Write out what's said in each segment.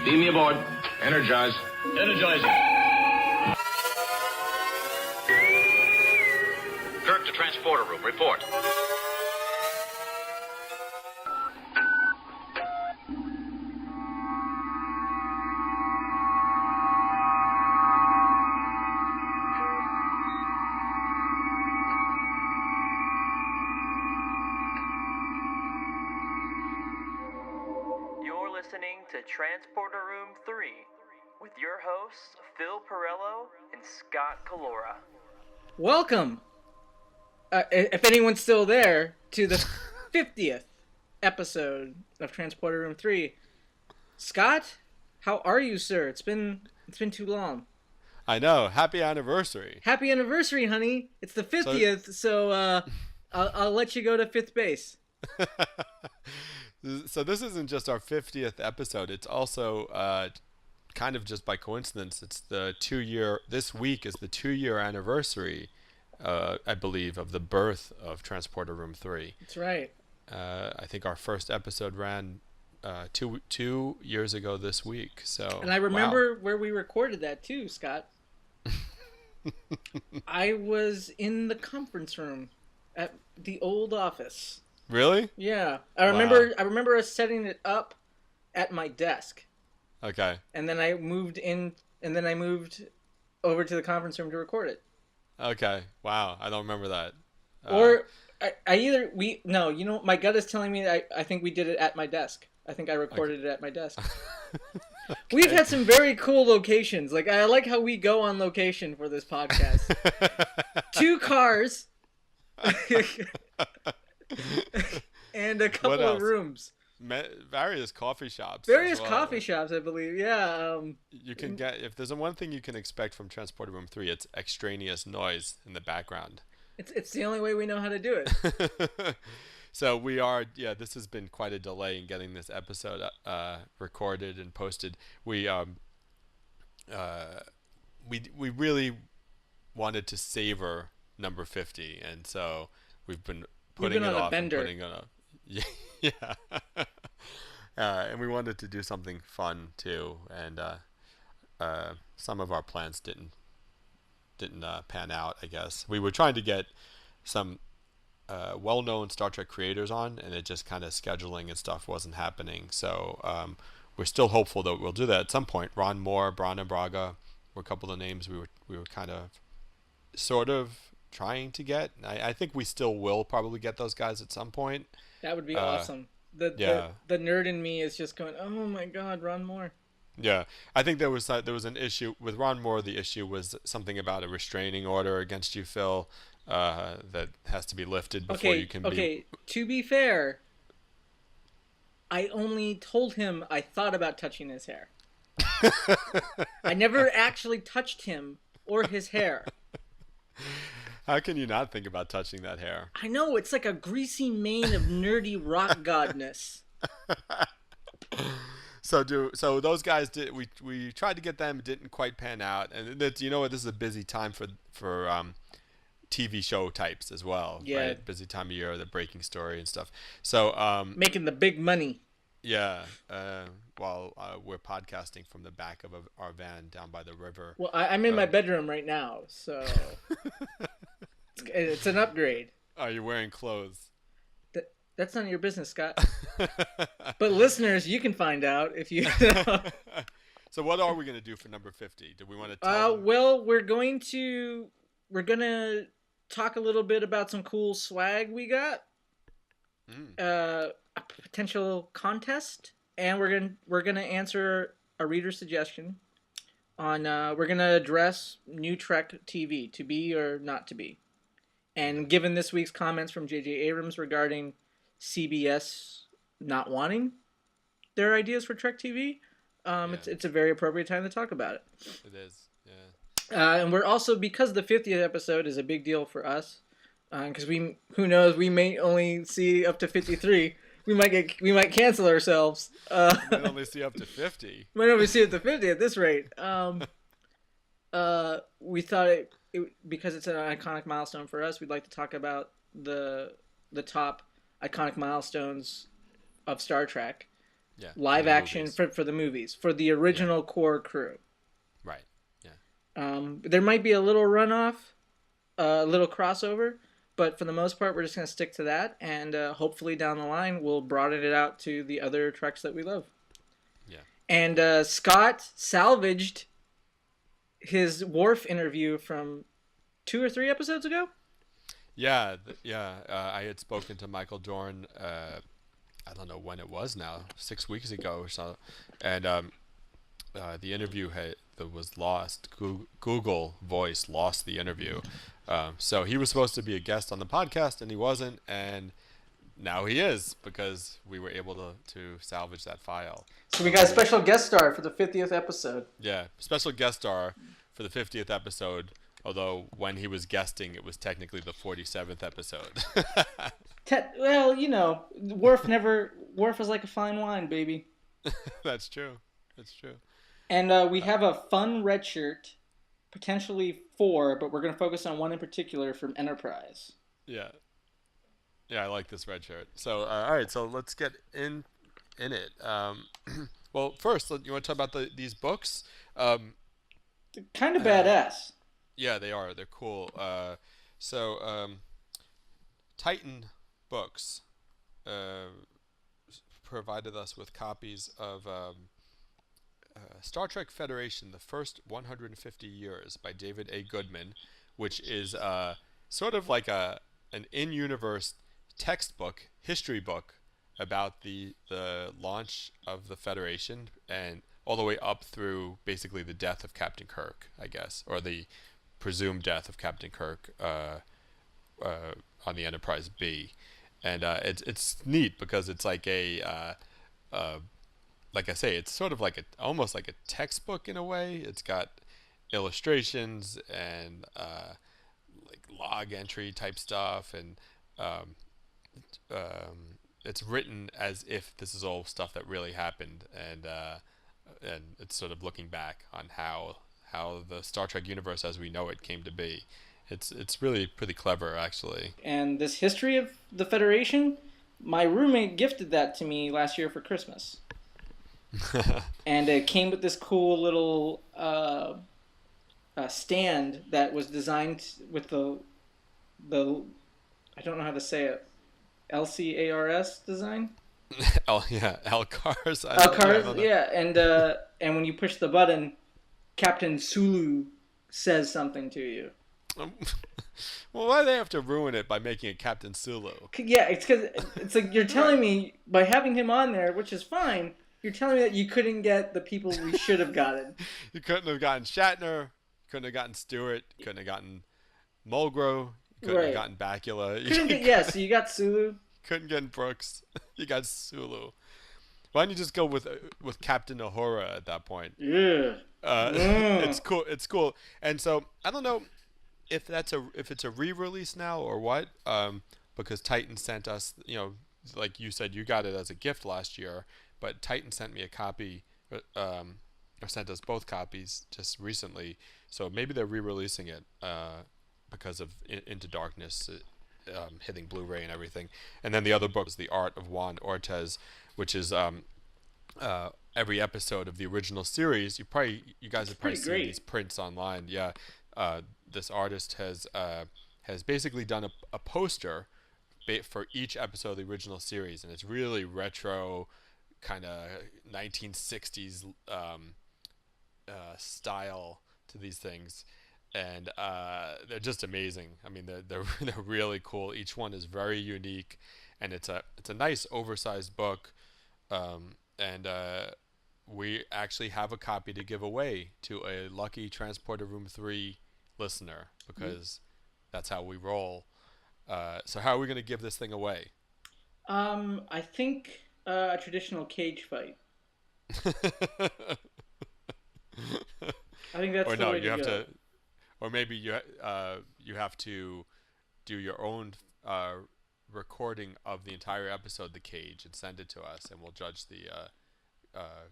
Beam me aboard. Energize. Energizing. Kirk to transporter room. Report. You're listening to Transporter Room 3 with your hosts Phil Perello and Scott Calora. Welcome, if anyone's still there, to the 50th episode of Transporter Room 3. Scott, how are you, sir? It's been too long. I know. Happy anniversary. Happy anniversary, honey. It's the 50th, so I'll let you go to fifth base. So this isn't just our 50th episode. It's also kind of just by coincidence. It's the 2-year. This week is the 2-year anniversary, I believe, of the birth of Transporter Room 3. That's right. I think our first episode ran two years ago this week. So. And I remember where we recorded that too, Scott. I was in the conference room at the old office. Really? Yeah. I remember us setting it up at my desk. Okay. And then I moved over to the conference room to record it. Okay. Wow. I don't remember that. My gut is telling me I think we did it at my desk. I think I recorded it at my desk. Okay. We've had some very cool locations. Like, I like how we go on location for this podcast. 2 cars. And a couple of rooms. Various coffee shops. Coffee shops, I believe. Yeah. You can get, if there's one thing you can expect from Transporter Room 3, it's extraneous noise in the background. It's the only way we know how to do it. So this has been quite a delay in getting this episode recorded and posted. We really wanted to savor number 50, and so we've been putting it off and putting it up. Yeah. And we wanted to do something fun too, and some of our plans didn't pan out, I guess. We were trying to get some well-known Star Trek creators on, and it just kind of scheduling and stuff wasn't happening. So we're still hopeful that we'll do that at some point. Ron Moore, Brana Braga were a couple of names we were kind of sort of trying to get. I think we still will probably get those guys at some point. That would be awesome. The nerd in me is just going, oh my God, Ron Moore. Yeah, I think there was an issue with Ron Moore. The issue was something about a restraining order against you, Phil, that has to be lifted before you can be... Okay, to be fair, I only told him I thought about touching his hair. I never actually touched him or his hair. How can you not think about touching that hair? I know, it's like a greasy mane of nerdy rock godness. So those guys we tried to get them, it didn't quite pan out, and this is a busy time for TV show types as well. Yeah. Right? Busy time of year, the breaking story and stuff. So making the big money. Yeah. While we're podcasting from the back of our van down by the river. Well, I'm in my bedroom right now, so it's an upgrade. Are you wearing clothes? That's none of your business, Scott. But listeners, you can find out if you. So what are we going to do for number 50? Do we want to tell them? Well, we're gonna talk a little bit about some cool swag we got. A potential contest, and we're gonna answer a reader suggestion on we're gonna address new Trek TV, to be or not to be. And given this week's comments from J.J. Abrams regarding CBS not wanting their ideas for Trek TV, it's a very appropriate time to talk about it. It is, yeah. And we're also, because the 50th episode is a big deal for us, because who knows, we may only see up to 53. We might cancel ourselves. We might only see up to 50. Might only see up to 50 at this rate. We thought because it's an iconic milestone for us, we'd like to talk about the top iconic milestones of Star Trek. live action for the movies, for the original core crew. Right. Yeah. There might be a little runoff, a little crossover, but for the most part, we're just going to stick to that, and hopefully down the line, we'll broaden it out to the other Treks that we love. Yeah. And Scott salvaged his Worf interview from 2 or 3 episodes ago. Yeah. I had spoken to Michael Dorn. I don't know when it was now, 6 weeks ago or so, and the interview was lost. Google Voice lost the interview, so he was supposed to be a guest on the podcast, and he wasn't, and now he is because we were able to salvage that file. So we got a special guest star for the 50th episode. Yeah, special guest star for the 50th episode. Although when he was guesting, it was technically the 47th episode. Well, you know, Worf is like a fine wine, baby. That's true. And we have a fun red shirt, potentially 4, but we're going to focus on one in particular from Enterprise. Yeah, I like this red shirt. So, all right, so let's get in it. Well, first, you want to talk about these books? They're kind of badass. Yeah, they are. They're cool. So, Titan Books provided us with copies of Star Trek Federation, The First 150 Years by David A. Goodman, which is sort of like an in-universe textbook, history book about the launch of the Federation and all the way up through basically the death of Captain Kirk, I guess, or the presumed death of Captain Kirk on the Enterprise B, and it's neat because it's like like I say, it's sort of like almost like a textbook in a way. It's got illustrations and like log entry type stuff, and it's written as if this is all stuff that really happened, and it's sort of looking back on how the Star Trek universe as we know it came to be. It's really pretty clever, actually. And this history of the Federation, my roommate gifted that to me last year for Christmas. And it came with this cool little stand that was designed with the I don't know how to say it, LCARS design. LCARS. LCARS, yeah, and when you push the button, Captain Sulu says something to you. Well, why do they have to ruin it by making it Captain Sulu? Yeah, it's because it's like you're telling me by having him on there, which is fine. You're telling me that you couldn't get the people we should have gotten. You couldn't have gotten Shatner. Couldn't have gotten Stewart. Couldn't have gotten Mulgrew. Couldn't have gotten Bakula. So you got Sulu. Couldn't get Brooks. You got Sulu. Why don't you just go with Captain Uhura at that point? Yeah. It's cool. It's cool. And so I don't know if it's a re-release now or what. Because Titan sent us, like you said, you got it as a gift last year, but Titan sent me a copy, or sent us both copies just recently. So maybe they're re-releasing it because of Into Darkness hitting Blu-ray and everything. And then the other book is The Art of Juan Ortez, which is every episode of the original series. You guys have probably seen these prints online. Yeah, this artist has basically done a poster for each episode of the original series, and it's really retro, kind of 1960s style to these things, and they're just amazing. I mean, they're really cool. Each one is very unique, and it's a nice oversized book, and we actually have a copy to give away to a lucky Transporter Room 3 listener, because that's how we roll. So how are we going to give this thing away? I think a traditional cage fight. I think that's the way to go. Or maybe you have to do your own recording of the entire episode, The Cage, and send it to us, and we'll judge the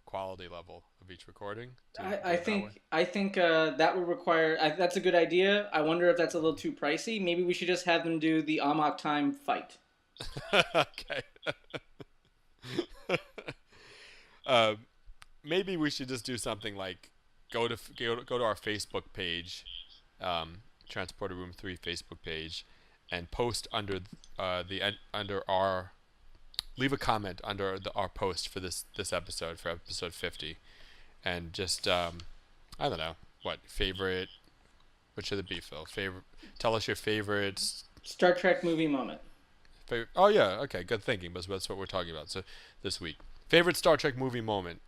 quality level of each recording. I think that would require. That's a good idea. I wonder if that's a little too pricey. Maybe we should just have them do the Amok Time fight. Okay. Maybe we should just do something like go to our Facebook page, Transporter Room 3 Facebook page, and post under our leave a comment under our post for this episode, for episode 50, and just I don't know what should it be, Phil? Tell us your favorites. Star Trek movie moment. Oh yeah, okay, good thinking. But that's what we're talking about. So this week, favorite Star Trek movie moment,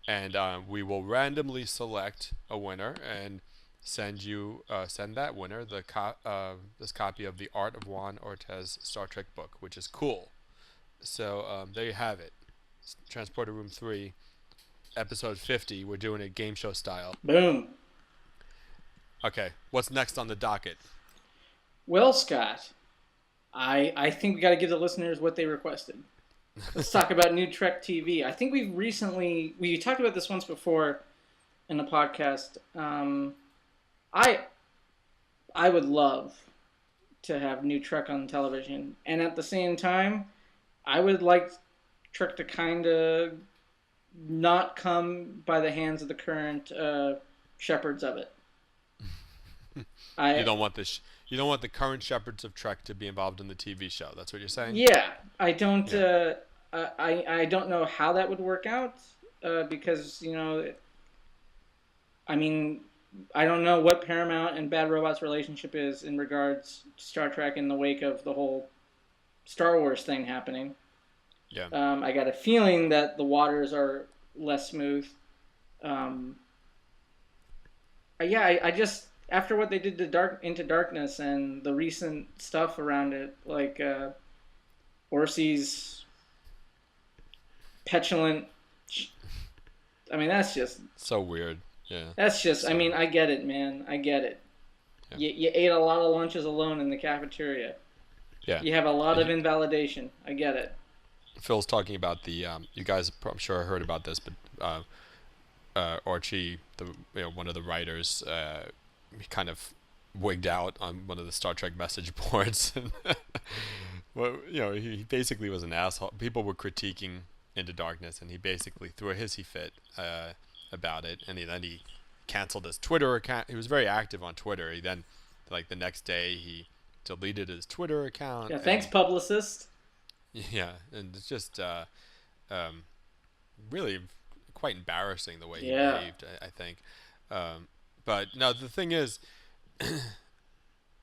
and we will randomly select a winner and send that winner this copy of the Art of Juan Ortez Star Trek book, which is cool. So there you have it. Transporter Room 3, episode 50. We're doing it game show style. Boom. Okay, what's next on the docket? Well, Scott, I think we got to give the listeners what they requested. Let's talk about new Trek TV. I think we talked about this once before in the podcast. I would love to have new Trek on television, and at the same time, I would like Trek to kind of not come by the hands of the current shepherds of it. You don't want the current shepherds of Trek to be involved in the TV show. That's what you're saying? Yeah, I don't. Yeah. I don't know how that would work out because I mean, I don't know what Paramount and Bad Robot's relationship is in regards to Star Trek in the wake of the whole Star Wars thing happening. Yeah. I got a feeling that the waters are less smooth. I just, after what they did to Into Darkness and the recent stuff around it, like Orsi's petulant, I mean, that's just so weird. Yeah. That's just, I mean, I get it, man. I get it. Yeah. You ate a lot of lunches alone in the cafeteria. Yeah. You have a lot of invalidation. I get it. Phil's talking about the you guys I'm sure heard about this, but Archie, one of the writers, he kind of wigged out on one of the Star Trek message boards. Well, he basically was an asshole. People were critiquing Into Darkness, and he basically threw a hissy fit about it, and then he canceled his Twitter account. He was very active on Twitter. He then, like the next day, he deleted his Twitter account. Yeah, thanks, publicist. Yeah, and it's just really quite embarrassing the way he behaved, I think. But no, the thing is,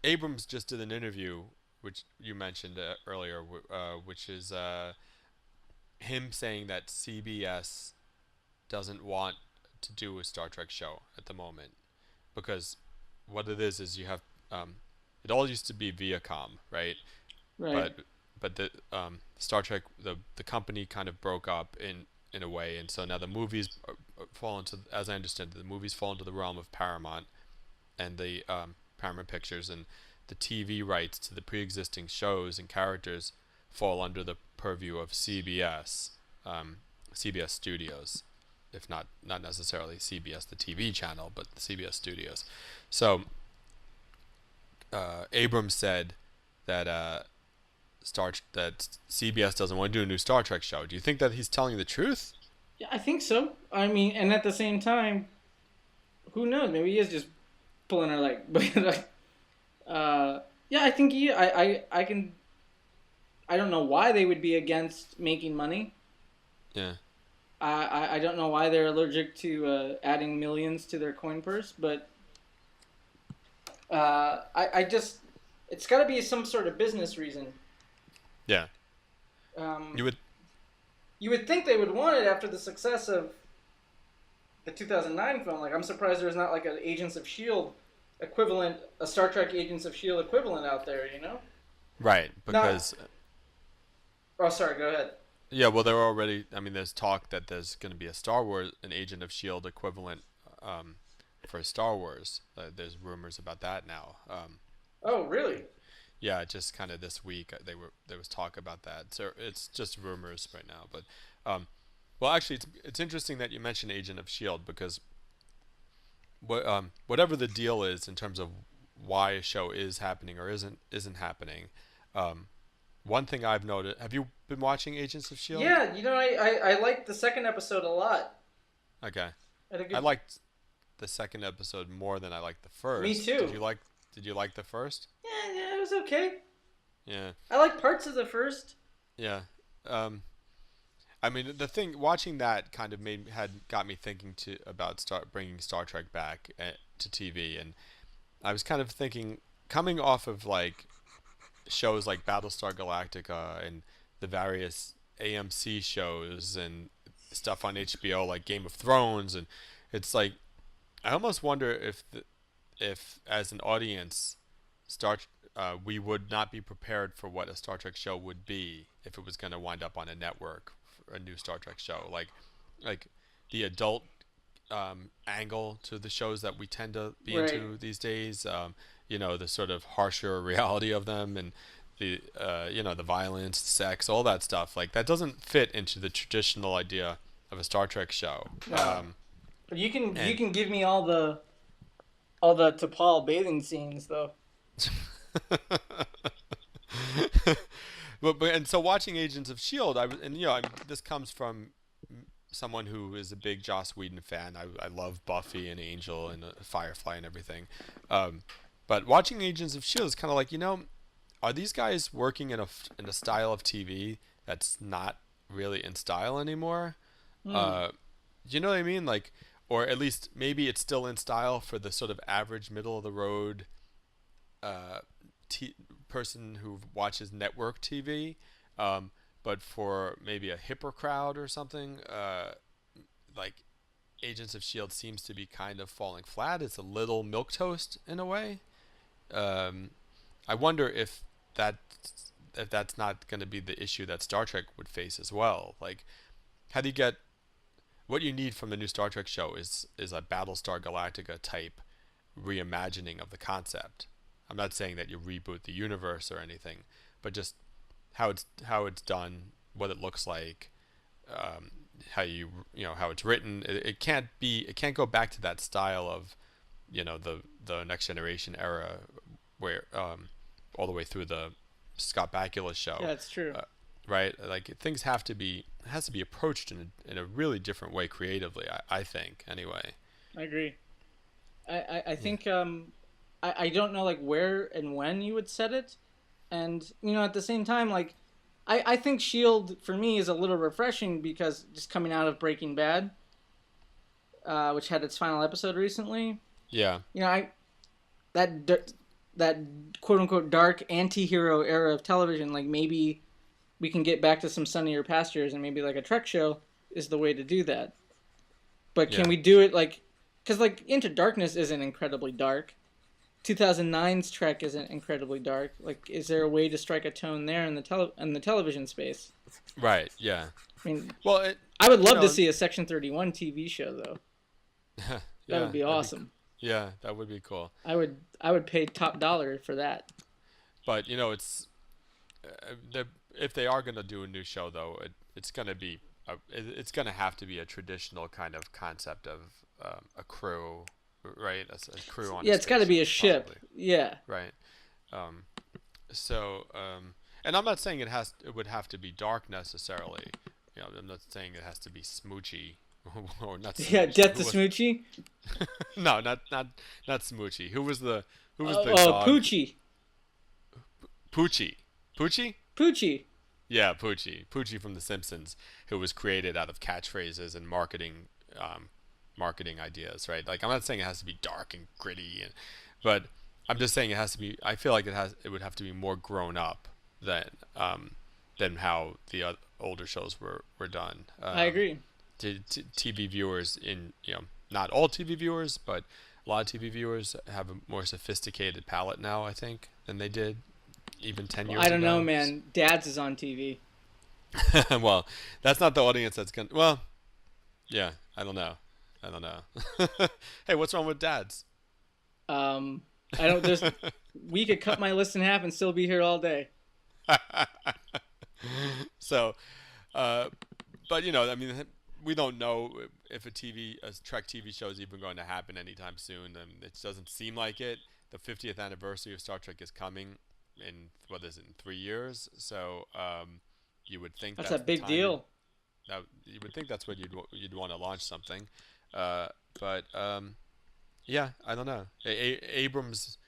Abrams just did an interview, which you mentioned earlier, which is him saying that CBS doesn't want to do a Star Trek show at the moment, because what it is you have it all used to be Viacom, right? But the Star Trek, the company kind of broke up in a way, and so now the movies fall into, as I understand it, the movies fall into the realm of Paramount and the Paramount Pictures, and the TV rights to the pre-existing shows and characters fall under the purview of CBS, CBS Studios, if not necessarily CBS the TV channel, but the CBS Studios. So Abrams said that that CBS doesn't want to do a new Star Trek show. Do you think that he's telling the truth? Yeah, I think so. I mean, and at the same time, who knows? Maybe he is just pulling her leg. But yeah, I think I can. I don't know why they would be against making money. Yeah. I don't know why they're allergic to adding millions to their coin purse, but I just, it's got to be some sort of business reason. Yeah. You would think they would want it after the success of the 2009 film. Like, I'm surprised there's not like an Agents of S.H.I.E.L.D. equivalent, a Star Trek Agents of S.H.I.E.L.D. equivalent out there, you know? Right, because... Oh, sorry, go ahead. Yeah, well, there are already... I mean, there's talk that there's going to be a Star Wars, an Agent of S.H.I.E.L.D. equivalent for Star Wars. There's rumors about that now. Oh, really? Yeah, just kind of this week there was talk about that. So it's just rumors right now. But well, actually, it's interesting that you mentioned Agent of S.H.I.E.L.D. because whatever the deal is in terms of why a show is happening or isn't happening, one thing I've noticed. Have you been watching Agents of Shield? Yeah, I liked the second episode a lot. Okay. I liked the second episode more than I liked the first. Me too. Did you like the first? Yeah, it was okay. Yeah. I like parts of the first. Yeah. I mean, watching that kind of got me thinking about bringing Star Trek back to TV, and I was kind of thinking, coming off of like shows like Battlestar Galactica and the various AMC shows and stuff on HBO like Game of Thrones, and it's like I almost wonder if as an audience we would not be prepared for what a Star Trek show would be if it was going to wind up on a network, a new Star Trek show, like the adult angle to the shows that we tend to be into these days, the sort of harsher reality of them, and the the violence, sex, all that stuff, like that doesn't fit into the traditional idea of a Star Trek show. But you can give me all the T'Pol bathing scenes though. but so watching Agents of Shield, this comes from someone who is a big Joss Whedon fan. I love Buffy and Angel and Firefly and everything. But watching Agents of Shield is kind of like, are these guys working in a style of TV that's not really in style anymore? You know what I mean? Like, or at least maybe it's still in style for the sort of average middle of the road person who watches network TV, but for maybe a hipper crowd or something, like Agents of Shield seems to be kind of falling flat. It's a little milquetoast in a way. I wonder if that's not going to be the issue that Star Trek would face as well. Like, how do you get what you need from the new Star Trek show is a Battlestar Galactica type reimagining of the concept. I'm not saying that you reboot the universe or anything, but just how it's done, what it looks like, how it's written. It can't go back to that style of, the Next Generation era, where all the way through the Scott Bakula show. Yeah, that's true. Right? Like it has to be approached in a really different way creatively. I think anyway. I agree. I think I don't know like where and when you would set it, and at the same time, like I think Shield for me is a little refreshing because just coming out of Breaking Bad, which had its final episode recently. Yeah. That quote unquote dark anti-hero era of television, like maybe we can get back to some sunnier pastures, and maybe like a Trek show is the way to do that. But can we do it like, because like Into Darkness isn't incredibly dark. 2009's Trek isn't incredibly dark. Like, is there a way to strike a tone there in the television space? Right. Yeah. I mean, well, I would love to see a Section 31 TV show though. That would be awesome. Yeah, that would be cool. I would pay top dollar for that. But it's if they are going to do a new show though, it's going to have to be a traditional kind of concept of a crew. Right, a crew on. Yeah, it's got to be a ship. Probably. Yeah. Right. And I'm not saying it would have to be dark necessarily. I'm not saying it has to be smoochy or not. Smoochy. Yeah, Death to Smoochy. No, not Smoochy. Who was the dog? Poochie. Poochie. Yeah, Poochie from The Simpsons, who was created out of catchphrases and marketing ideas, right? Like, I'm not saying it has to be dark and gritty, but I'm just saying it has to be. I feel like it would have to be more grown up than how the older shows were done. I agree. To TV viewers, not all TV viewers, but a lot of TV viewers have a more sophisticated palette now, I think, than they did even 10 years ago. I don't know, man. Dad's is on TV. Well, that's not the audience that's gonna. Well, yeah, I don't know. Hey, what's wrong with Dads? I don't. We could cut my list in half and still be here all day. So, but I mean, we don't know if a Trek TV show is even going to happen anytime soon. It doesn't seem like it. The 50th anniversary of Star Trek is coming. in what is it, in 3 years. So you would think that's that's a big deal. You would think that's when you'd want to launch something, but yeah, I don't know. Abrams,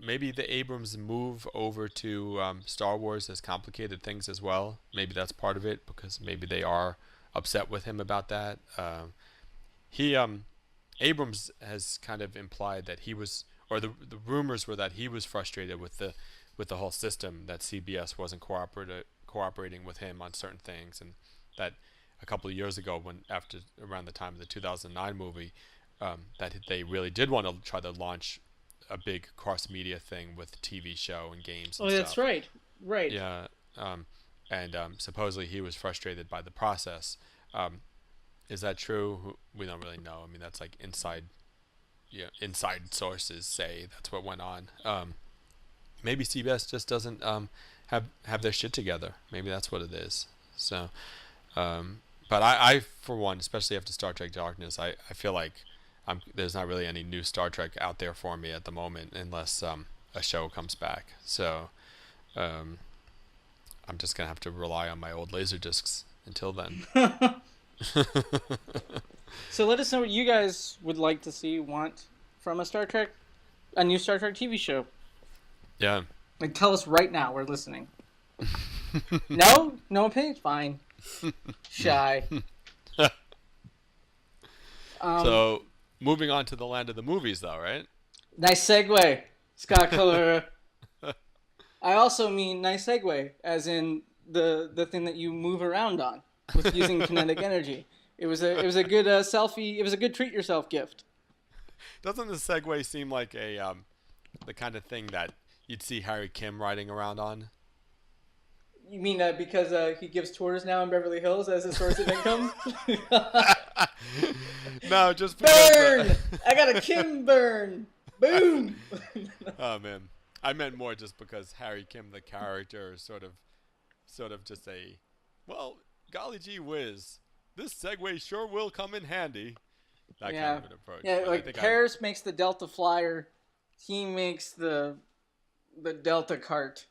maybe the Abrams move over to Star Wars has complicated things as well. Maybe that's part of it, because maybe they are upset with him about that. Abrams has kind of implied that he was, or the rumors were that he was frustrated with the whole system, that CBS wasn't cooperating with him on certain things, and that a couple of years ago, around the time of the 2009 movie, that they really did want to try to launch a big cross-media thing with TV show and games and stuff. That's right. Yeah, and supposedly he was frustrated by the process. Is that true? We don't really know. I mean, that's like inside sources say that's what went on. Maybe CBS just doesn't have their shit together. Maybe that's what it is. So, but I for one, especially after Star Trek Darkness, I feel like there's not really any new Star Trek out there for me at the moment, unless a show comes back. So I'm just gonna have to rely on my old Laserdiscs until then. So let us know what you guys would like to want from a new Star Trek TV show. Yeah. Like, tell us right now. We're listening. No opinion. Fine. Shy. So, moving on to the land of the movies, though, right? Nice segue, Scott Color. I also mean nice segue, as in the thing that you move around on with using kinetic energy. It was a good selfie. It was a good treat yourself gift. Doesn't the Segway seem like the kind of thing that you'd see Harry Kim riding around on? You mean because he gives tours now in Beverly Hills as a source of income? No, just because, burn! I got a Kim burn. Boom. Oh man, I meant more just because Harry Kim, the character, is sort of just a, well, golly gee whiz, this Segway sure will come in handy. That kind of an approach. Yeah, but like Paris makes the Delta Flyer, he makes the Delta Cart.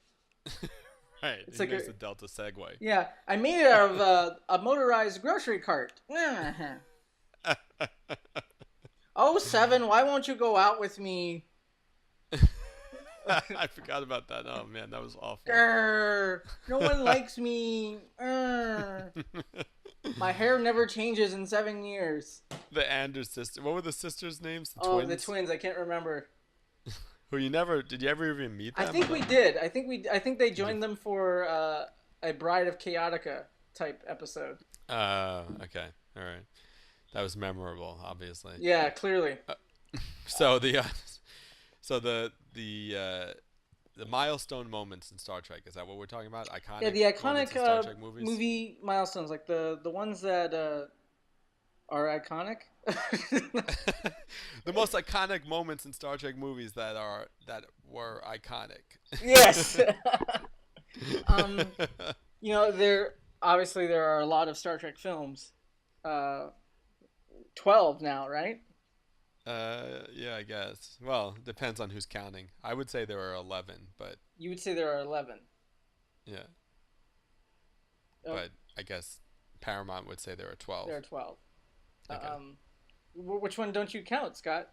Right, It's he like makes a Delta Segway. Yeah, I made it out of a motorized grocery cart. Oh, Seven, why won't you go out with me? I forgot about that. Oh man, that was awful. No one likes me. My hair never changes in 7 years. The Anders sister. What were the sisters' names? Twins? The twins. I can't remember. Who did you ever even meet them? I think we did. I think they joined them for a Bride of Chaotica type episode. Okay. All right. That was memorable, obviously. Yeah, clearly. So the milestone moments in Star Trek, is that what we're talking about? Iconic. Yeah, the iconic Star Trek movies? movie milestones, like the ones that are iconic. The most iconic moments in Star Trek movies that were iconic. Yes. There are a lot of Star Trek films. 12 now, right? Yeah, I guess. Well, depends on who's counting. I would say there are 11, but you would say there are 11. Yeah. Oh. But I guess Paramount would say there are 12. There are 12. Okay. Which one don't you count, Scott?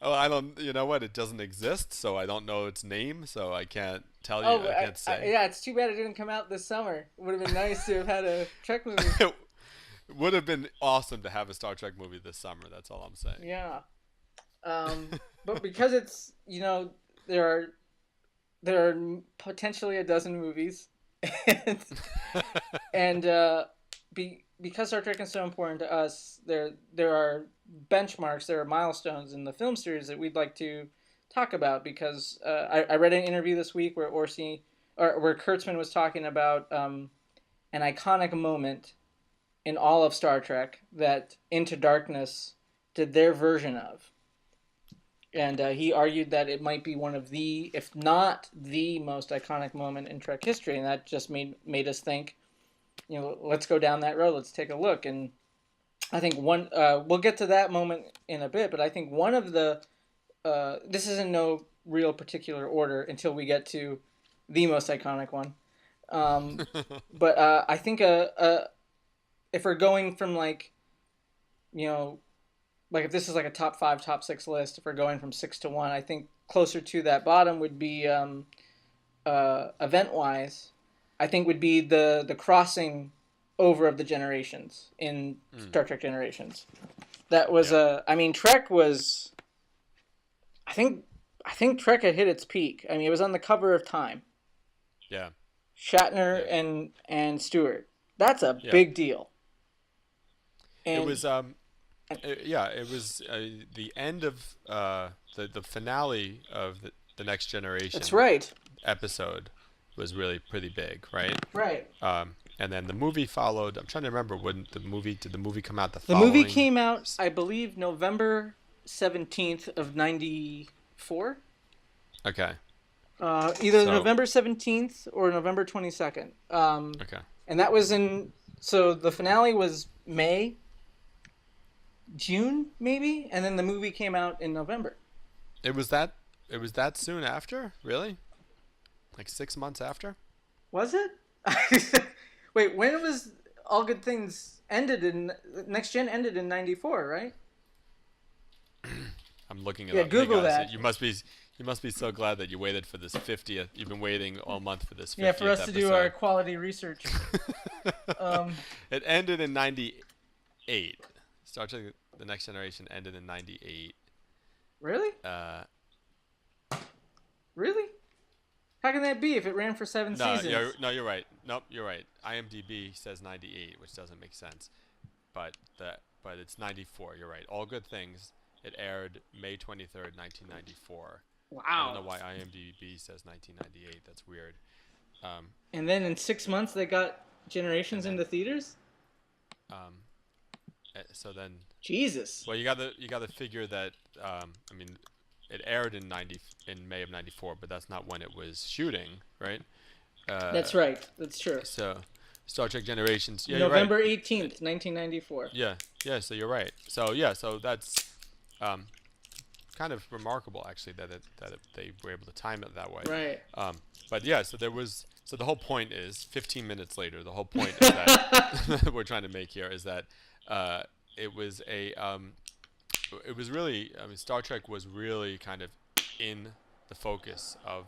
Oh, I don't. You know what? It doesn't exist, so I don't know its name, so I can't tell you. I can't say. Yeah, it's too bad it didn't come out this summer. It would have been nice to have had a Trek movie. It would have been awesome to have a Star Trek movie this summer. That's all I'm saying. Yeah. But because it's there are potentially a dozen movies, and because Star Trek is so important to us, there are benchmarks, there are milestones in the film series that we'd like to talk about. Because I read an interview this week where where Kurtzman was talking about an iconic moment in all of Star Trek that Into Darkness did their version of. And he argued that it might be one of the, if not the most iconic moment in Trek history. And that just made us think, let's go down that road. Let's take a look. And I think we'll get to that moment in a bit, but I think one of the, this is in no real particular order until we get to the most iconic one. But I think if we're going from like, like if this is like a top 5, top 6 list, if we're going from 6 to 1, I think closer to that bottom would be event-wise. I think would be the crossing over of the generations in Star Trek Generations. That was Trek was. I think Trek had hit its peak. I mean, it was on the cover of Time. Yeah. Shatner and Stewart. That's a big deal. And it was it was the end of the finale of the Next Generation. That's right. Episode was really pretty big, right? Right. And then the movie followed. I'm trying to remember when did the movie come out? The movie came out, I believe, November 17th of 94. Okay. Either November 17th or November 22nd. Okay. And that was so the finale was June maybe, and then the movie came out in November. It was that soon after? Really? Like 6 months after? Was it? Wait, when was All Good Things ended in Next Gen ended in 94, right? I'm looking it up. Google hey guys, that. You must be so glad that you waited for this 50th. You've been waiting all month for this 50th Yeah, for us episode. to do our quality research. It ended in 98. Star Trek The Next Generation ended in 98. Really? Really? How can that be if it ran for 7 seasons? You're right. Nope, you're right. IMDb says 98, which doesn't make sense. But it's 94. You're right. All Good Things. It aired May 23rd, 1994. Wow. I don't know why IMDb says 1998. That's weird. And then in 6 months they got Generations into theaters? So then. Jesus. Well, you got to figure that. It aired in May of '94, but that's not when it was shooting, right? That's right. That's true. So, Star Trek Generations. Yeah, November you're right. 18th, 1994. Yeah. So you're right. So that's kind of remarkable actually that they were able to time it that way. Right. But yeah, so the whole point is 15 minutes later. The whole point is that we're trying to make here is that it was really, Star Trek was really kind of in the focus of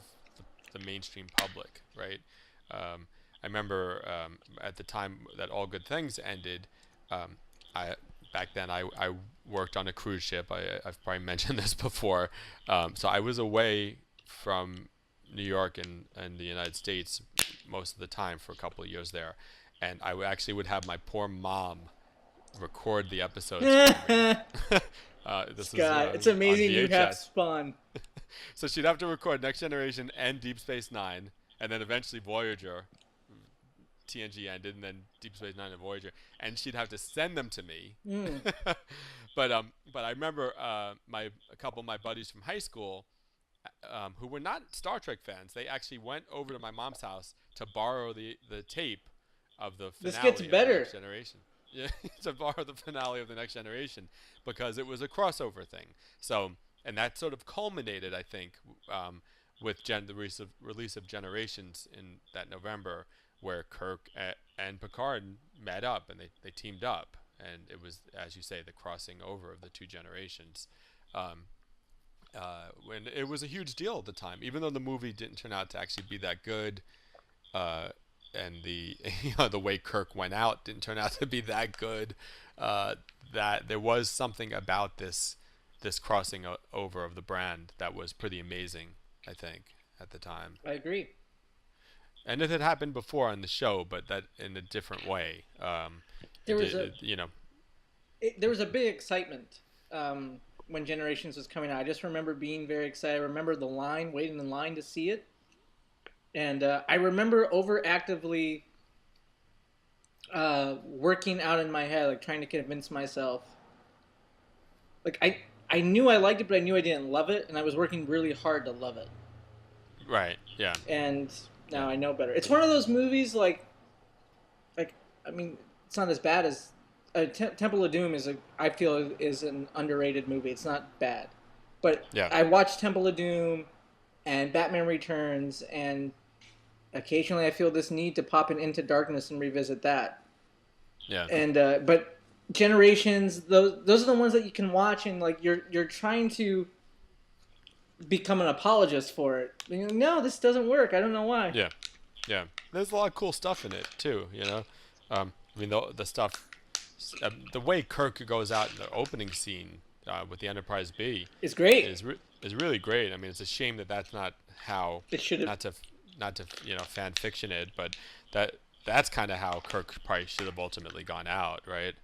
the mainstream public, right? I remember at the time that All Good Things ended, back then I worked on a cruise ship. I've probably mentioned this before. So I was away from New York and the United States most of the time for a couple of years there. And I actually would have my poor mom record the episodes for me. Scott, it's amazing you have spun. So she'd have to record Next Generation and Deep Space Nine, and then eventually Voyager. TNG ended, and then Deep Space Nine and Voyager, and she'd have to send them to me. But I remember a couple of my buddies from high school, who were not Star Trek fans. They actually went over to my mom's house to borrow the tape of the finale. This gets better. Of the Next Generation. Yeah, to borrow the finale of the Next Generation because it was a crossover thing. So, and that sort of culminated, I think, with the release of Generations in that November, where Kirk and Picard met up and they teamed up, and it was, as you say, the crossing over of the two generations. When it was a huge deal at the time, even though the movie didn't turn out to actually be that good. And the way Kirk went out didn't turn out to be that good. That there was something about this crossing over of the brand that was pretty amazing, I think, at the time. I agree. And it had happened before on the show, but that in a different way. There was a big excitement when Generations was coming out. I just remember being very excited. I remember waiting in line to see it. And I remember overactively working out in my head, like trying to convince myself. Like I knew I liked it, but I knew I didn't love it, and I was working really hard to love it. Right. Yeah. And now I know better. It's one of those movies like I mean, it's not as bad as Temple of Doom I feel is an underrated movie. It's not bad, but yeah. I watched Temple of Doom and Batman Returns, and occasionally I feel this need to pop in Into Darkness and revisit that. Yeah. And but Generations, those are the ones that you can watch, and like you're trying to become an apologist for it. No, this doesn't work. I don't know why. Yeah. Yeah. There's a lot of cool stuff in it too. I mean the stuff, the way Kirk goes out in the opening scene with the Enterprise B is great. Is really great. I mean, it's a shame that that's not how it should have. Not to fan fiction it, but that's kind of how Kirk probably should have ultimately gone out, right?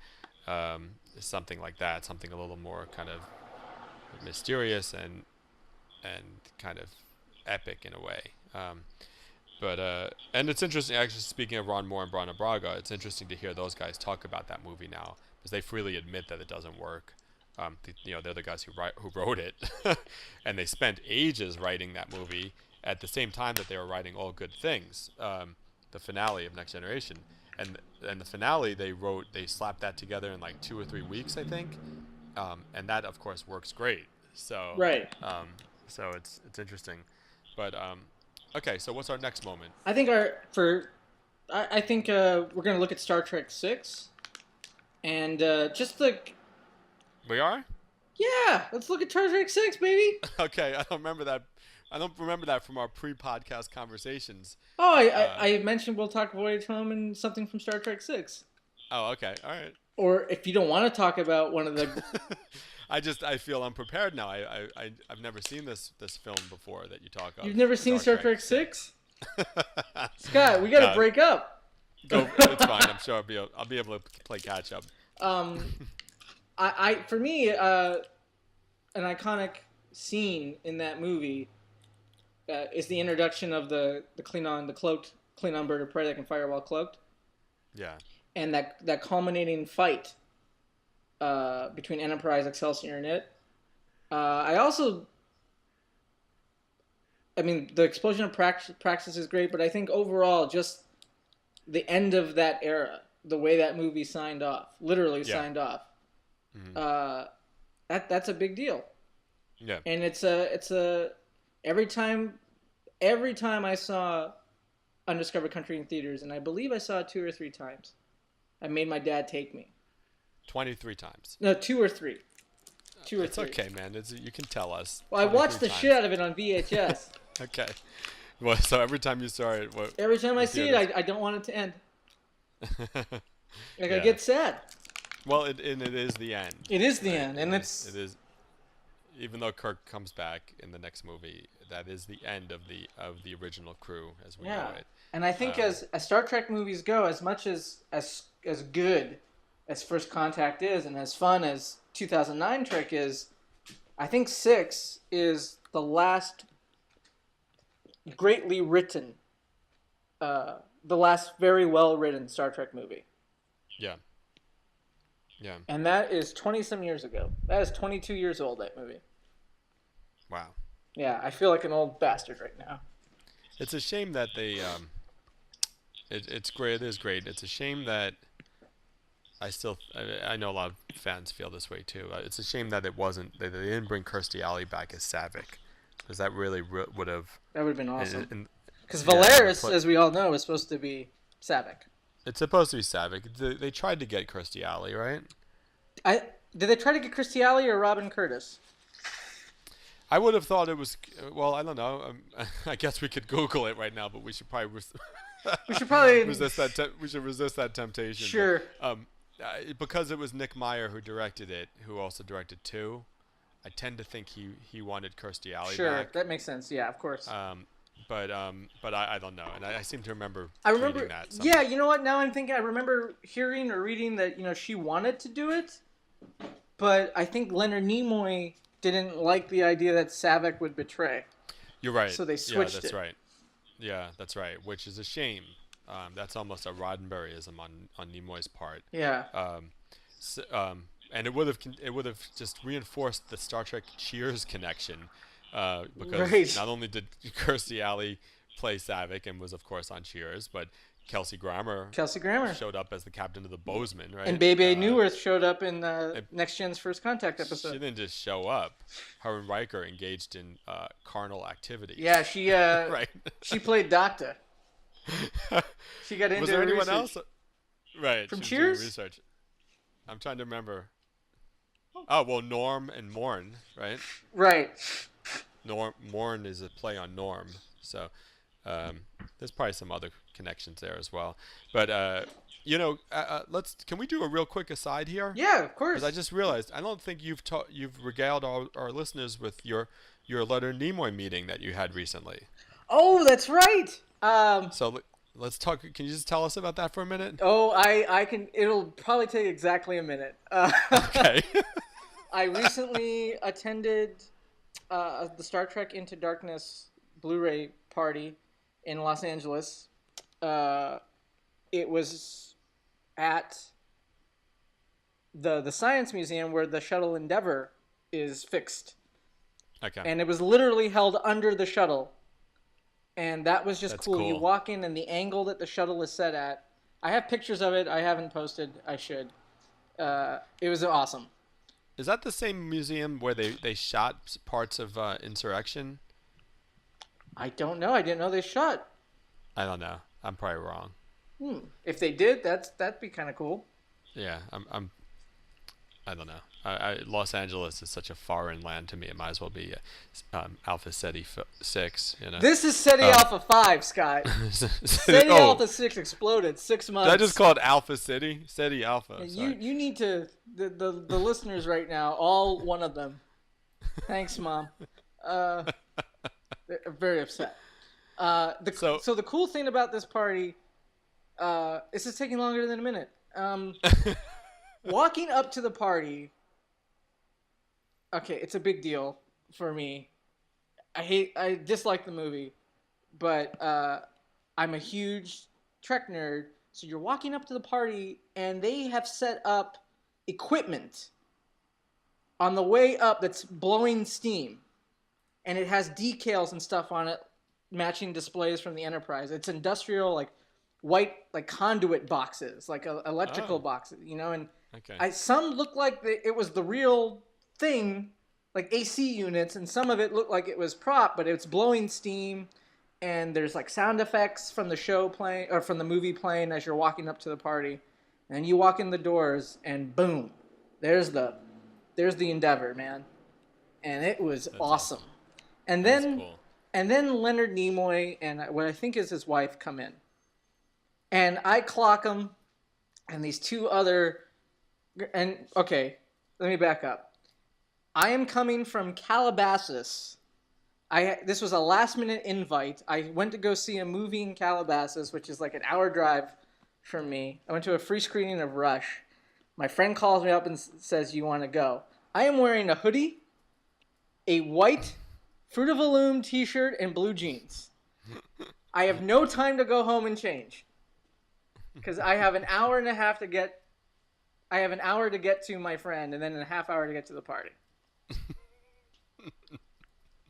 Something like that, something a little more kind of mysterious and kind of epic in a way. And it's interesting, actually, speaking of Ron Moore and Brana Braga, it's interesting to hear those guys talk about that movie now, because they freely admit that it doesn't work. They're the guys who wrote it, and they spent ages writing that movie at the same time that they were writing All Good Things, the finale of Next Generation. And the finale they slapped that together in like 2 or 3 weeks, I think, and that of course works great. So right. So it's interesting, but okay. So what's our next moment? I think we're gonna look at Star Trek 6, and just the. We are. Yeah, let's look at Star Trek 6, baby. Okay, I don't remember that from our pre-podcast conversations. Oh, I mentioned we'll talk Voyage Home and something from Star Trek 6. Oh, okay, all right. Or if you don't want to talk about one of the... I feel unprepared now. I've never seen this film before that you talk of. You've never seen Star Trek 6? Scott, we got to break up. Go, it's fine. I'm sure I'll be able to play catch up. For me, an iconic scene in that movie is the introduction of the Klingon, the cloaked Klingon bird of prey that can fire while cloaked. Yeah. And that culminating fight between Enterprise, Excelsior, and it. The explosion of Praxis is great, but I think overall, just the end of that era, the way that movie signed off, signed off. Mm-hmm. That's a big deal. Yeah. And it's every time I saw Undiscovered Country in theaters, and I believe I saw it 2 or 3 times, I made my dad take me. 23 times. No, 2 or 3. 2 or 3. It's okay, man. You can tell us. Well, I watched the shit out of it on VHS. Okay. Well, so every time you saw it, every time I see it, I don't want it to end. I get sad. Well, it is the end. It is the end, and it is. Even though Kirk comes back in the next movie, that is the end of the original crew as we know it. And I think as Star Trek movies go, as much as good as First Contact is, and as fun as 2009 Trek is, I think 6 is the last greatly written, the last very well written Star Trek movie. Yeah. Yeah. And that is 20-some years ago. That is 22 years old, that movie. Wow. Yeah, I feel like an old bastard right now. It's a shame that they it's great. It is great. It's a shame that I know a lot of fans feel this way too. It's a shame that they didn't bring Kirstie Alley back as Saavik, because that really would have... That would have been awesome. Because Valeris, as we all know, is supposed to be Saavik. It's supposed to be Saavik. They tried to get Kirstie Alley, right? Did they try to get Kirstie Alley or Robin Curtis? I would have thought it was... Well, I don't know. I guess we could Google it right now, but we should probably... resist that temptation. Sure. But, because it was Nick Meyer who directed it, who also directed 2, I tend to think he wanted Kirstie Alley back. Sure, that makes sense. Yeah, of course. But I don't know, and I seem to remember. Reading that. Yeah, you know what? Now I'm thinking. I remember hearing or reading that she wanted to do it, but I think Leonard Nimoy didn't like the idea that Saavik would betray. You're right. So they switched it. That's right. Yeah, that's right. Which is a shame. That's almost a Roddenberryism on Nimoy's part. Yeah. And it would have just reinforced the Star Trek Cheers connection. Because not only did Kirstie Alley play Saavik and was of course on Cheers, but Kelsey Grammer showed up as the captain of the Bozeman, right? And Bebe Neuwirth showed up in Next Gen's First Contact episode. She didn't just show up. Her and Riker engaged in carnal activities. Yeah, she right. She played Doctor. She got into Was there anyone research. else? Right. From she was doing Cheers? research. I'm trying to remember. Oh, well, Norm and Morn, right? Right. Morn is a play on Norm. So there's probably some other connections there as well. But, can we do a real quick aside here? Yeah, of course. Because I just realized, I don't think you've regaled our listeners with your Leonard Nimoy meeting that you had recently. Oh, that's right. So let's talk. Can you just tell us about that for a minute? Oh, I can. It'll probably take exactly a minute. Okay. I recently attended the Star Trek Into Darkness Blu-ray party in Los Angeles. It was at the Science Museum where the shuttle Endeavour is fixed. Okay. And it was literally held under the shuttle. And that was just cool. You walk in, and the angle that the shuttle is set at. I have pictures of it. I haven't posted. I should. It was awesome. Is that the same museum where they shot parts of Insurrection? I don't know. I didn't know they shot. I don't know. I'm probably wrong. If they did, that'd be kind of cool. Yeah, I don't know. Los Angeles is such a foreign land to me. It might as well be Alpha Ceti 6. You know. This is Ceti Alpha 5, Scott. Ceti Alpha 6 exploded 6 months. Did I just call it Alpha Ceti? Ceti Alpha. You need to the listeners right now, all one of them. Thanks, Mom. They're very upset. So the cool thing about this party, this is taking longer than a minute. Walking up to the party, okay, it's a big deal for me. I dislike the movie, but I'm a huge Trek nerd. So you're walking up to the party, and they have set up equipment on the way up that's blowing steam, and it has decals and stuff on it, matching displays from the Enterprise. It's industrial, like white, like conduit boxes, like electrical boxes, and. Okay. Some looked like it was the real thing, like AC units, and some of it looked like it was prop, but it's blowing steam, and there's like sound effects from the show playing or from the movie playing as you're walking up to the party, and you walk in the doors, and boom, there's the Endeavour, man, and it was awesome. And then Leonard Nimoy and what I think is his wife come in, and I clock them, and these two other. And, okay, let me back up. I am coming from Calabasas. This was a last-minute invite. I went to go see a movie in Calabasas, which is like an hour drive from me. I went to a free screening of Rush. My friend calls me up and says, "You want to go?" I am wearing a hoodie, a white Fruit of the Loom t-shirt, and blue jeans. I have no time to go home and change. Because I have an hour and a half to get... I have an hour to get to my friend, and then a half hour to get to the party.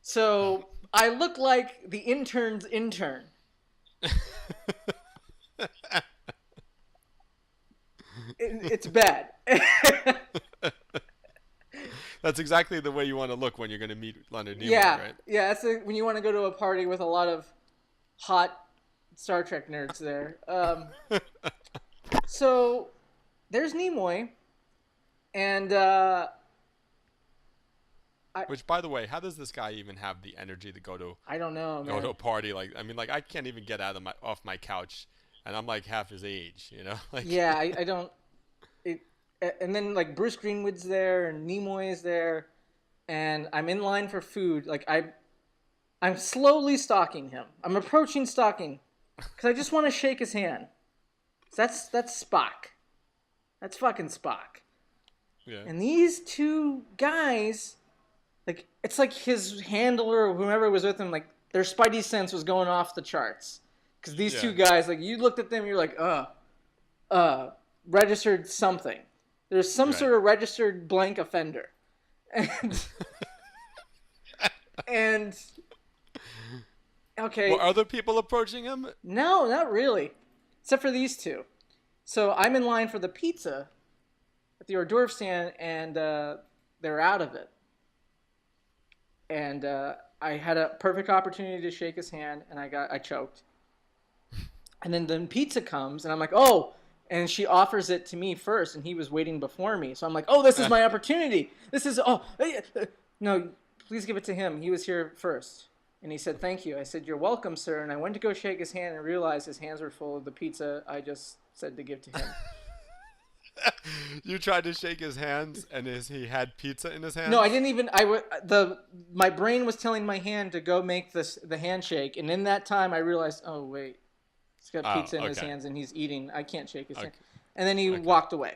So I look like the intern's intern. It's bad. That's exactly the way you want to look when you're going to meet Leonard Nimoy, right? Yeah, that's when you want to go to a party with a lot of hot Star Trek nerds there. So... There's Nimoy, and which, by the way, how does this guy even have the energy to go to? I don't know, man. Go to a party I can't even get out of off my couch, and I'm like half his age, Yeah, I don't. And then like Bruce Greenwood's there, and Nimoy is there, and I'm in line for food. Like I'm slowly stalking him. I'm approaching stalking, because I just want to shake his hand. That's Spock. That's fucking Spock. Yeah. And these two guys, like, it's like his handler or whoever was with him, like, their spidey sense was going off the charts. Because these two guys, like, you looked at them, you're like, registered something. There's some sort of registered blank offender. And okay. Were other people approaching him? No, not really. except for these two. So I'm in line for the pizza at the hors d'oeuvre stand, and they're out of it. And I had a perfect opportunity to shake his hand, and I choked. And then pizza comes, and I'm like, oh, and she offers it to me first, and he was waiting before me. So I'm like, oh, this is my opportunity. No, please give it to him. He was here first. And he said, thank you. I said, you're welcome, sir. And I went to go shake his hand and realized his hands were full of the pizza I just said to give to him. You tried to shake his hands, and he had pizza in his hand? No, I didn't even. My brain was telling my hand to go make the handshake, and in that time I realized, oh wait, he's got pizza in his hands and he's eating. I can't shake his hand. And then he walked away.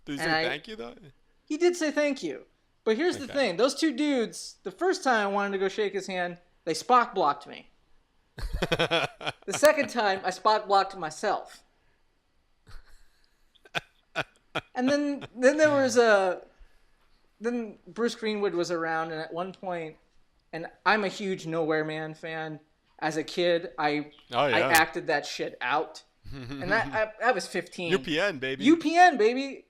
Did he say thank you though? He did say thank you, but here's the thing: those two dudes. The first time I wanted to go shake his hand, they Spock blocked me. The second time, I Spock blocked myself. And then there was then Bruce Greenwood was around, and at one point, and I'm a huge Nowhere Man fan. As a kid, I acted that shit out, and I was 15. UPN baby. UPN baby.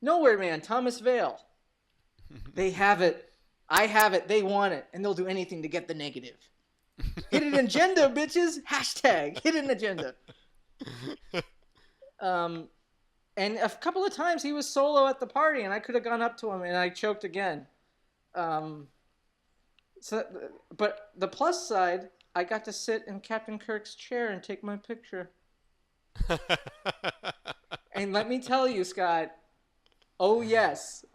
Nowhere Man. Thomas Vale. They have it. I have it. They want it, and they'll do anything to get the negative. Hidden agenda, bitches. # hidden agenda. And a couple of times he was solo at the party, and I could have gone up to him, and I choked again. But the plus side, I got to sit in Captain Kirk's chair and take my picture. And let me tell you, Scott, oh yes,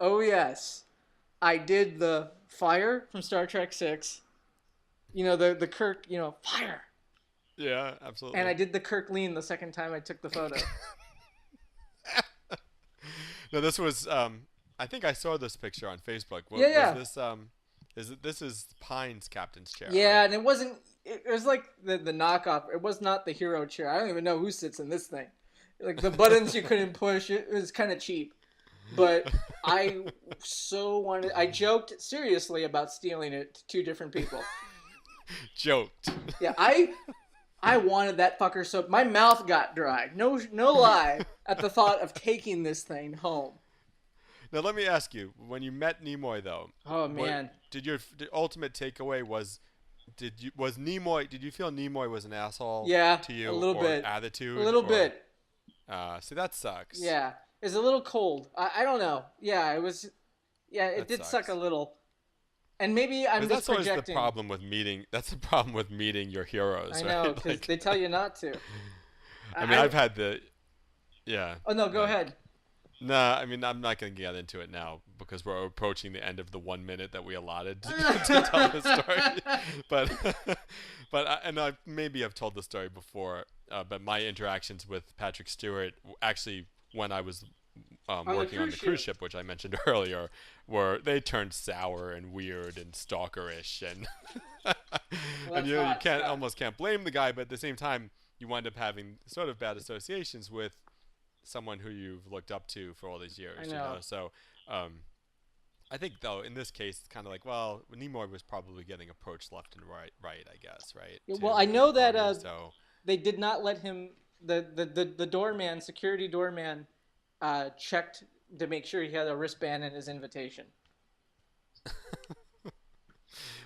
I did the fire from Star Trek 6. You know, the Kirk, fire. Yeah, absolutely. And I did the Kirk lean the second time I took the photo. No, this was. I think I saw this picture on Facebook. Yeah. Was this? This is Pine's captain's chair? Yeah, right? and it wasn't. It was like the knockoff. It was not the hero chair. I don't even know who sits in this thing. Like the buttons you couldn't push. It was kind of cheap. But I so wanted. I joked seriously about stealing it to two different people. Joked. Yeah, I wanted that fucker so my mouth got dry. No lie at the thought of taking this thing home. Now let me ask you: when you met Nimoy, though, oh man, the ultimate takeaway was? Did you feel Nimoy was an asshole? Yeah, to you, a little bit. Attitude, a little bit. See, that sucks. Yeah, it's a little cold. I don't know. Yeah, it was. Yeah, it did suck a little. And maybe I'm just projecting. That's the problem with meeting. That's the problem with meeting your heroes. I know, because they tell you not to. I mean, I've had the. Yeah. Oh no, go ahead. Nah, I mean, I'm not going to get into it now because we're approaching the end of the 1 minute that we allotted to tell the story. And I maybe I've told the story before, but my interactions with Patrick Stewart, actually, when I was working on the cruise ship, which I mentioned earlier, they turned sour and weird and stalkerish, and and you almost can't blame the guy, but at the same time, you wind up having sort of bad associations with someone who you've looked up to for all these years. I know. You know? So I think, though, in this case, it's kind of like, well, Nimoy was probably getting approached left and right, I guess, right? Yeah, well, I know that they did not let him, the doorman, security doorman, checked to make sure he had a wristband in his invitation.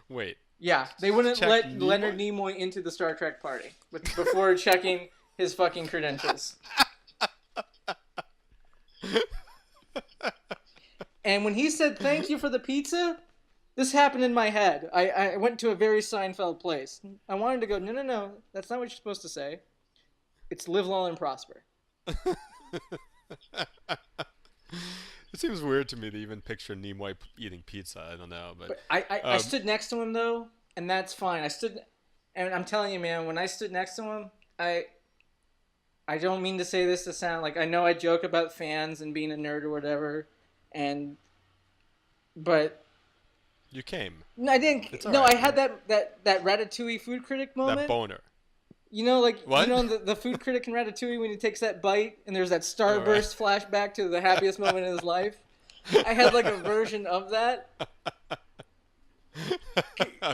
Wait. Yeah, they wouldn't let Leonard Nimoy into the Star Trek party before checking his fucking credentials. And when he said thank you for the pizza, this happened in my head. I went to a very Seinfeld place. I wanted to go, no, that's not what you're supposed to say. It's live long and prosper. It seems weird to me to even picture Nimoy eating pizza. I don't know, but I stood next to him though, and that's fine. I stood, and I'm telling you, man, when I stood next to him, I don't mean to say this to sound like, I know I joke about fans and being a nerd or whatever, but you came. No, I didn't. No, right, I had that Ratatouille food critic moment. That boner. You know, like what? You know the food critic in Ratatouille when he takes that bite and there's that starburst flashback to the happiest moment in his life. I had like a version of that.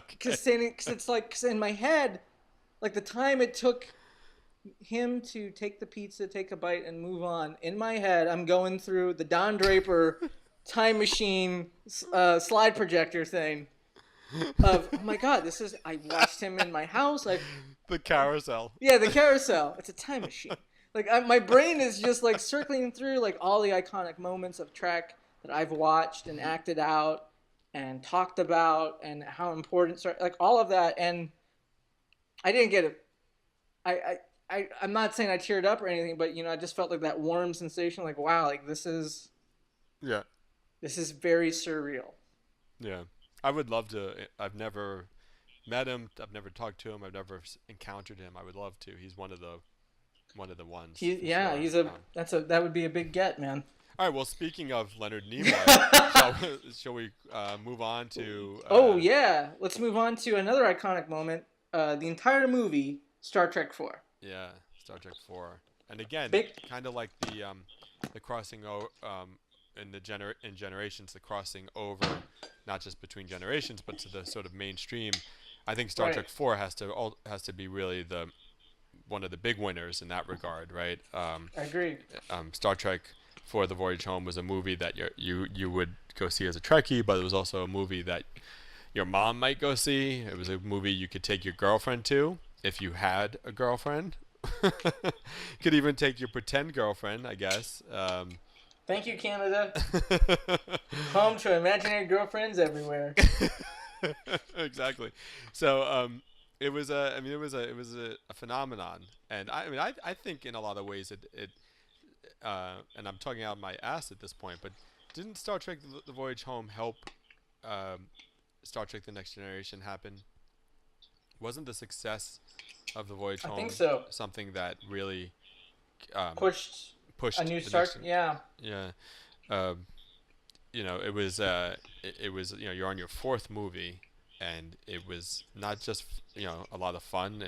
Because it's like, cause in my head, like the time it took him to take the pizza, take a bite, and move on. In my head, I'm going through the Don Draper time machine slide projector thing. Of, oh my god, I watched him in my house. The carousel. Yeah, the carousel. It's a time machine. Like, my brain is just, like, circling through, like, all the iconic moments of Trek that I've watched and acted out and talked about and how important, like, all of that. And I didn't get it. I'm not saying I cheered up or anything, but, I just felt like that warm sensation, like, wow, like, this is very surreal. Yeah. I would love to. I've never met him. I've never talked to him. I've never encountered him. I would love to. He's one of the ones. That would be a big get, man. All right. Well, speaking of Leonard Nimoy, shall we move on to? Oh yeah, let's move on to another iconic moment. The entire movie, Star Trek 4. Yeah, Star Trek 4, and again, kind of like the crossing over in Generations, the crossing over, not just between generations, but to the sort of mainstream. I think Star Trek 4 has to be really one of the big winners in that regard, right? I agree. Star Trek 4: The Voyage Home was a movie that you would go see as a Trekkie, but it was also a movie that your mom might go see. It was a movie you could take your girlfriend to if you had a girlfriend. Could even take your pretend girlfriend, I guess. Thank you, Canada. Home to imaginary girlfriends everywhere. Exactly. So it was a phenomenon, and I think in a lot of ways it and I'm talking out my ass at this point, but didn't Star Trek: The Voyage Home help Star Trek: The Next Generation happen? Wasn't the success of The Voyage Home something that really pushed a new start? Yeah. It was you're on your fourth movie, and it was not just a lot of fun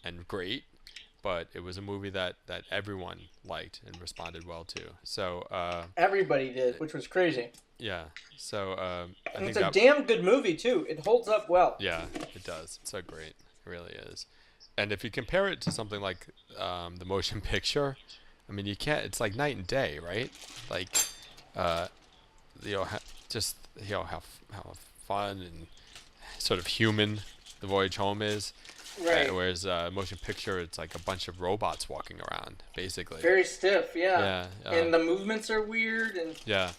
and great, but it was a movie that everyone liked and responded well to. So everybody did, which was crazy. Yeah. So I think it's a damn good movie too. It holds up well. Yeah, it does. It's so great. It really is. And if you compare it to something like the motion picture, I mean, you can't. It's like night and day, right? Like, how fun and sort of human The Voyage Home is. Right. Whereas motion picture, it's like a bunch of robots walking around, basically. Very stiff, yeah. Yeah. And the movements are weird. And yeah.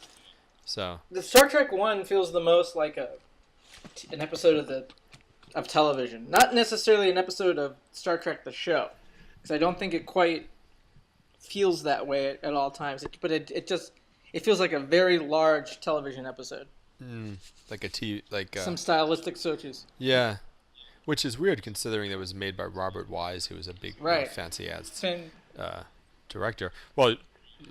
So. The Star Trek 1 feels the most like an episode of television, not necessarily an episode of Star Trek the show, because I don't think it quite feels that way at all times. But it feels like a very large television episode. Like some stylistic switches. Yeah, which is weird considering it was made by Robert Wise, who was a big fancy ass director. Well,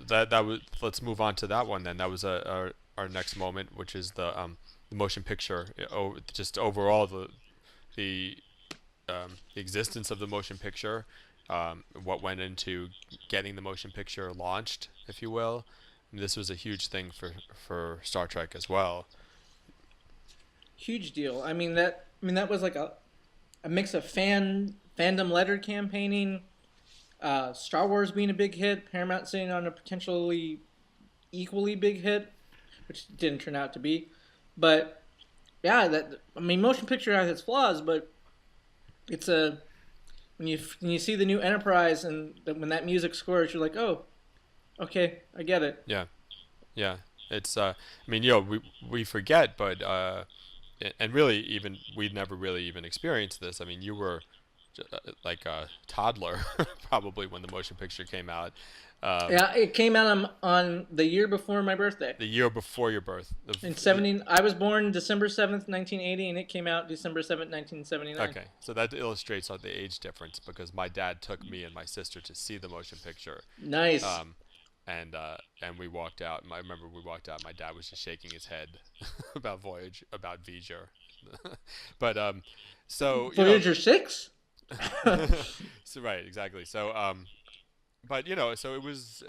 that was. Let's move on to that one then. That was our next moment, which is the motion picture. Just overall the existence of the motion picture, what went into getting the motion picture launched, if you will. And this was a huge thing for Star Trek as well. Huge deal. I mean that was like a mix of fandom letter campaigning, Star Wars being a big hit, Paramount sitting on a potentially equally big hit, which didn't turn out to be. But yeah, motion picture has its flaws, but it's when you see the new Enterprise and when that music scores, you're like, oh, okay, I get it. Yeah. It's we forget, but and really even we'd never really even experienced this. I mean, you were like a toddler probably when the motion picture came out. Yeah, it came out on the year before my birthday. The year before your birth. I was born December 7th, 1980, and it came out December 7th, 1979. Okay, so that illustrates the age difference because my dad took me and my sister to see the motion picture. Nice. And we walked out. I remember we walked out. My dad was just shaking his head about Voyager. But so Voyager 6. So right, exactly. So but so it was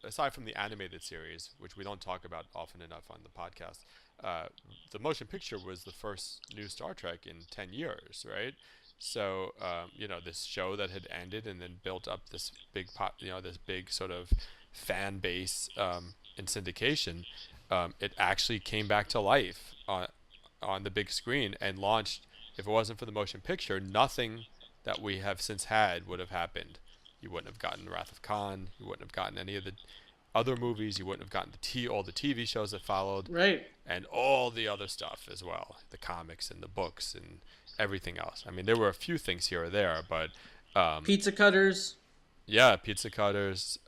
aside from the animated series, which we don't talk about often enough on the podcast, the motion picture was the first new Star Trek in 10 years, right? So this show that had ended and then built up this big this big sort of fan base in syndication, it actually came back to life on the big screen and launched. If it wasn't for the motion picture, nothing that we have since had would have happened. You wouldn't have gotten Wrath of Khan. You wouldn't have gotten any of the other movies. You wouldn't have gotten all the TV shows that followed. Right. And all the other stuff as well. The comics and the books and everything else. I mean, there were a few things here or there, but... Pizza cutters. Yeah, pizza cutters,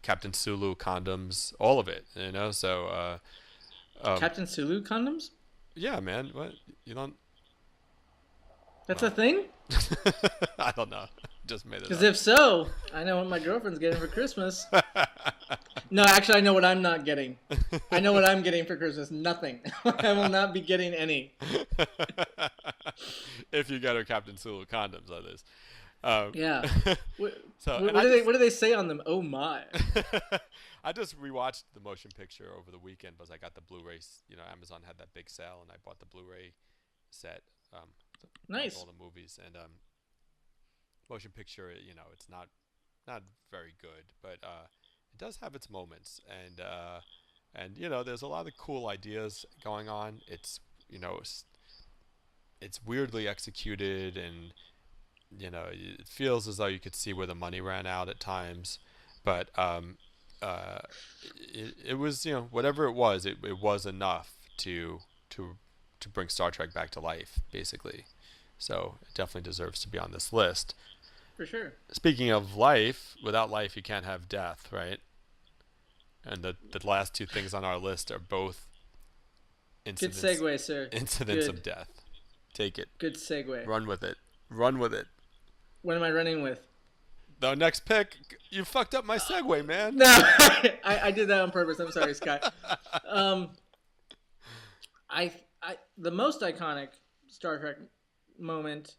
Captain Sulu condoms, all of it, so... Captain Sulu condoms? Yeah, man. What? You don't... That's a thing? I don't know. Just made it up. Because if so, I know what my girlfriend's getting for Christmas. No, actually, I know what I'm not getting. I know what I'm getting for Christmas. Nothing. I will not be getting any. If you get her Captain Sulu condoms, that is. Yeah. So what do they say on them? Oh my. I just rewatched the motion picture over the weekend because I got the Blu-ray. Amazon had that big sale, and I bought the Blu-ray set. Nice. All the movies and motion picture. It's not very good, but it does have its moments, and there's a lot of cool ideas going on. It's it's weirdly executed, and it feels as though you could see where the money ran out at times, but it was whatever it was enough to bring Star Trek back to life, basically. So it definitely deserves to be on this list. For sure. Speaking of life, without life you can't have death, right? And the last two things on our list are both incidents. Good segue, sir. Incidents of death. Take it. Good segue. Run with it. What am I running with? The next pick. You fucked up my segue, man. No, I did that on purpose. I'm sorry, Scott. The most iconic Star Trek moment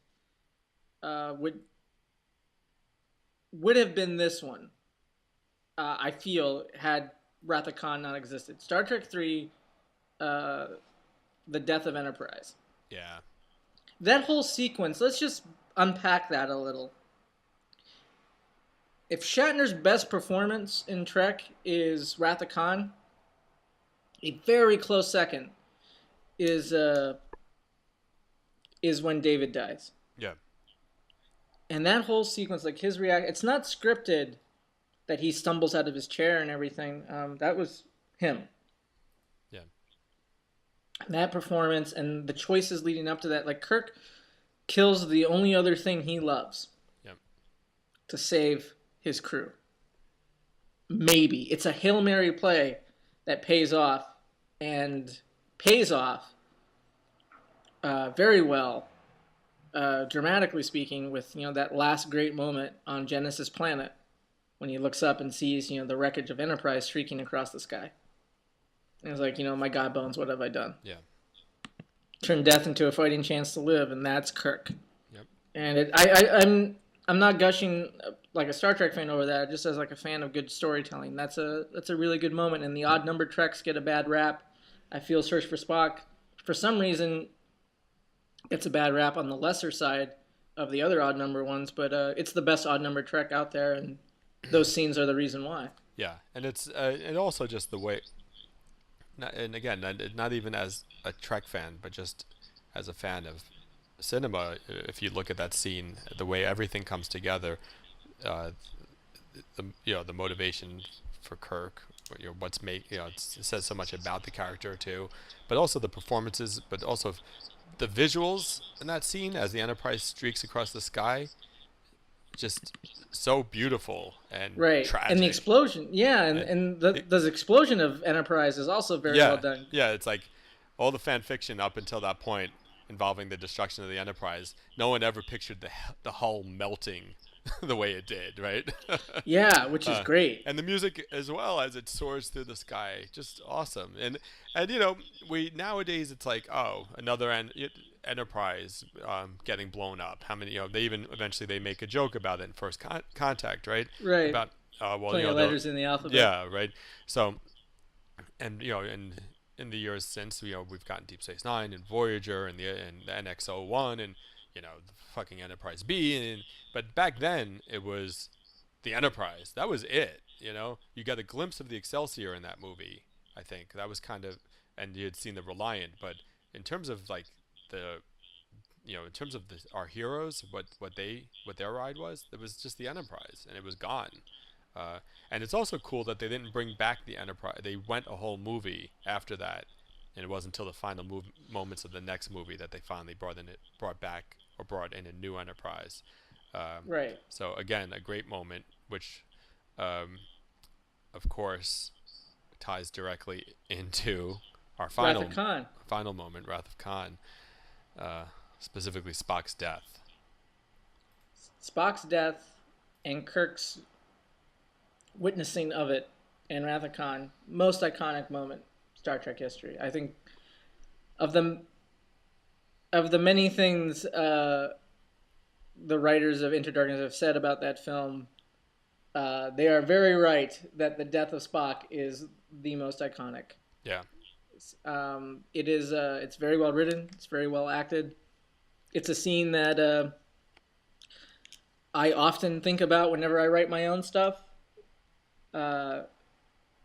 would have been this one. I feel had Wrath of Khan not existed. Star Trek 3, the death of Enterprise. Yeah. That whole sequence. Let's just unpack that a little. If Shatner's best performance in Trek is Wrath of Khan, a very close second is when David dies. Yeah. And that whole sequence, like his react, it's not scripted that he stumbles out of his chair and everything. That was him. Yeah. That performance and the choices leading up to that, like Kirk kills the only other thing he loves. Yep. To save his crew. Maybe. It's a Hail Mary play that pays off very well, dramatically speaking, with that last great moment on Genesis Planet when he looks up and sees the wreckage of Enterprise streaking across the sky. And he's like, my God bones, what have I done? Yeah. Turn death into a fighting chance to live, and that's Kirk. Yep. And I'm not gushing like a Star Trek fan over that, just as like a fan of good storytelling. That's a really good moment, and the odd number Treks get a bad rap. I feel Search for Spock, for some reason, gets a bad rap on the lesser side of the other odd number ones, but it's the best odd number Trek out there, and those scenes are the reason why. Yeah, and it's and also just the way, and again, not even as a Trek fan, but just as a fan of cinema. If you look at that scene, the way everything comes together, the motivation for Kirk, it says so much about the character too, but also the performances, but also the visuals in that scene as the Enterprise streaks across the sky, just so beautiful and tragic. And the explosion, and the explosion of Enterprise is also very well done. Yeah, it's like all the fan fiction up until that point involving the destruction of the Enterprise. No one ever pictured the hull melting the way it did, right? Yeah, which is great. And the music as well as it soars through the sky, just awesome. And we nowadays it's like, oh, another Enterprise getting blown up. How many? They even eventually they make a joke about it in First Contact, right? Right. About plenty of letters in the alphabet. Yeah, right. So, and in the years since, we've gotten Deep Space Nine and Voyager and the NX-01, the fucking Enterprise B, but back then it was the Enterprise. That was it. You got a glimpse of the Excelsior in that movie. I think that was kind of, and you had seen the Reliant, but in terms of like in terms of our heroes, what their ride was, it was just the Enterprise, and it was gone. And it's also cool that they didn't bring back the Enterprise. They went a whole movie after that, and it wasn't until the final moments of the next movie that they finally brought in a new Enterprise. Right. So again, a great moment, which, of course, ties directly into our final moment, Wrath of Khan, specifically Spock's death. Spock's death and Kirk's witnessing of it in Wrath of Khan, most iconic moment Star Trek history. I think of the many things the writers of Into Darkness have said about that film, they are very right that the death of Spock is the most iconic. Yeah. It is. It's very well written. It's very well acted. It's a scene that I often think about whenever I write my own stuff.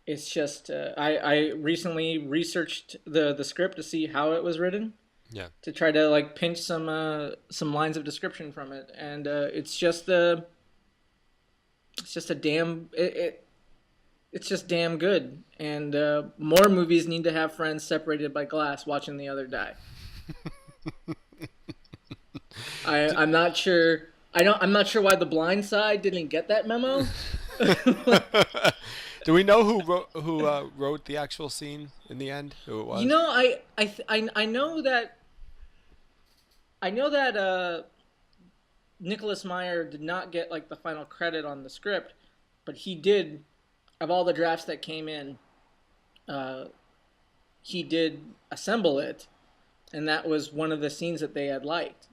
It's just I recently researched the script to see how it was written. Yeah. To try to like pinch some lines of description from it, and it's just damn good. And more movies need to have friends separated by glass watching the other die. I'm not sure. I'm not sure why The Blind Side didn't get that memo. Do we know who wrote the actual scene in the end? Who it was? I know that Nicholas Meyer did not get like the final credit on the script, but he did. Of all the drafts that came in, he did assemble it, and that was one of the scenes that they had liked.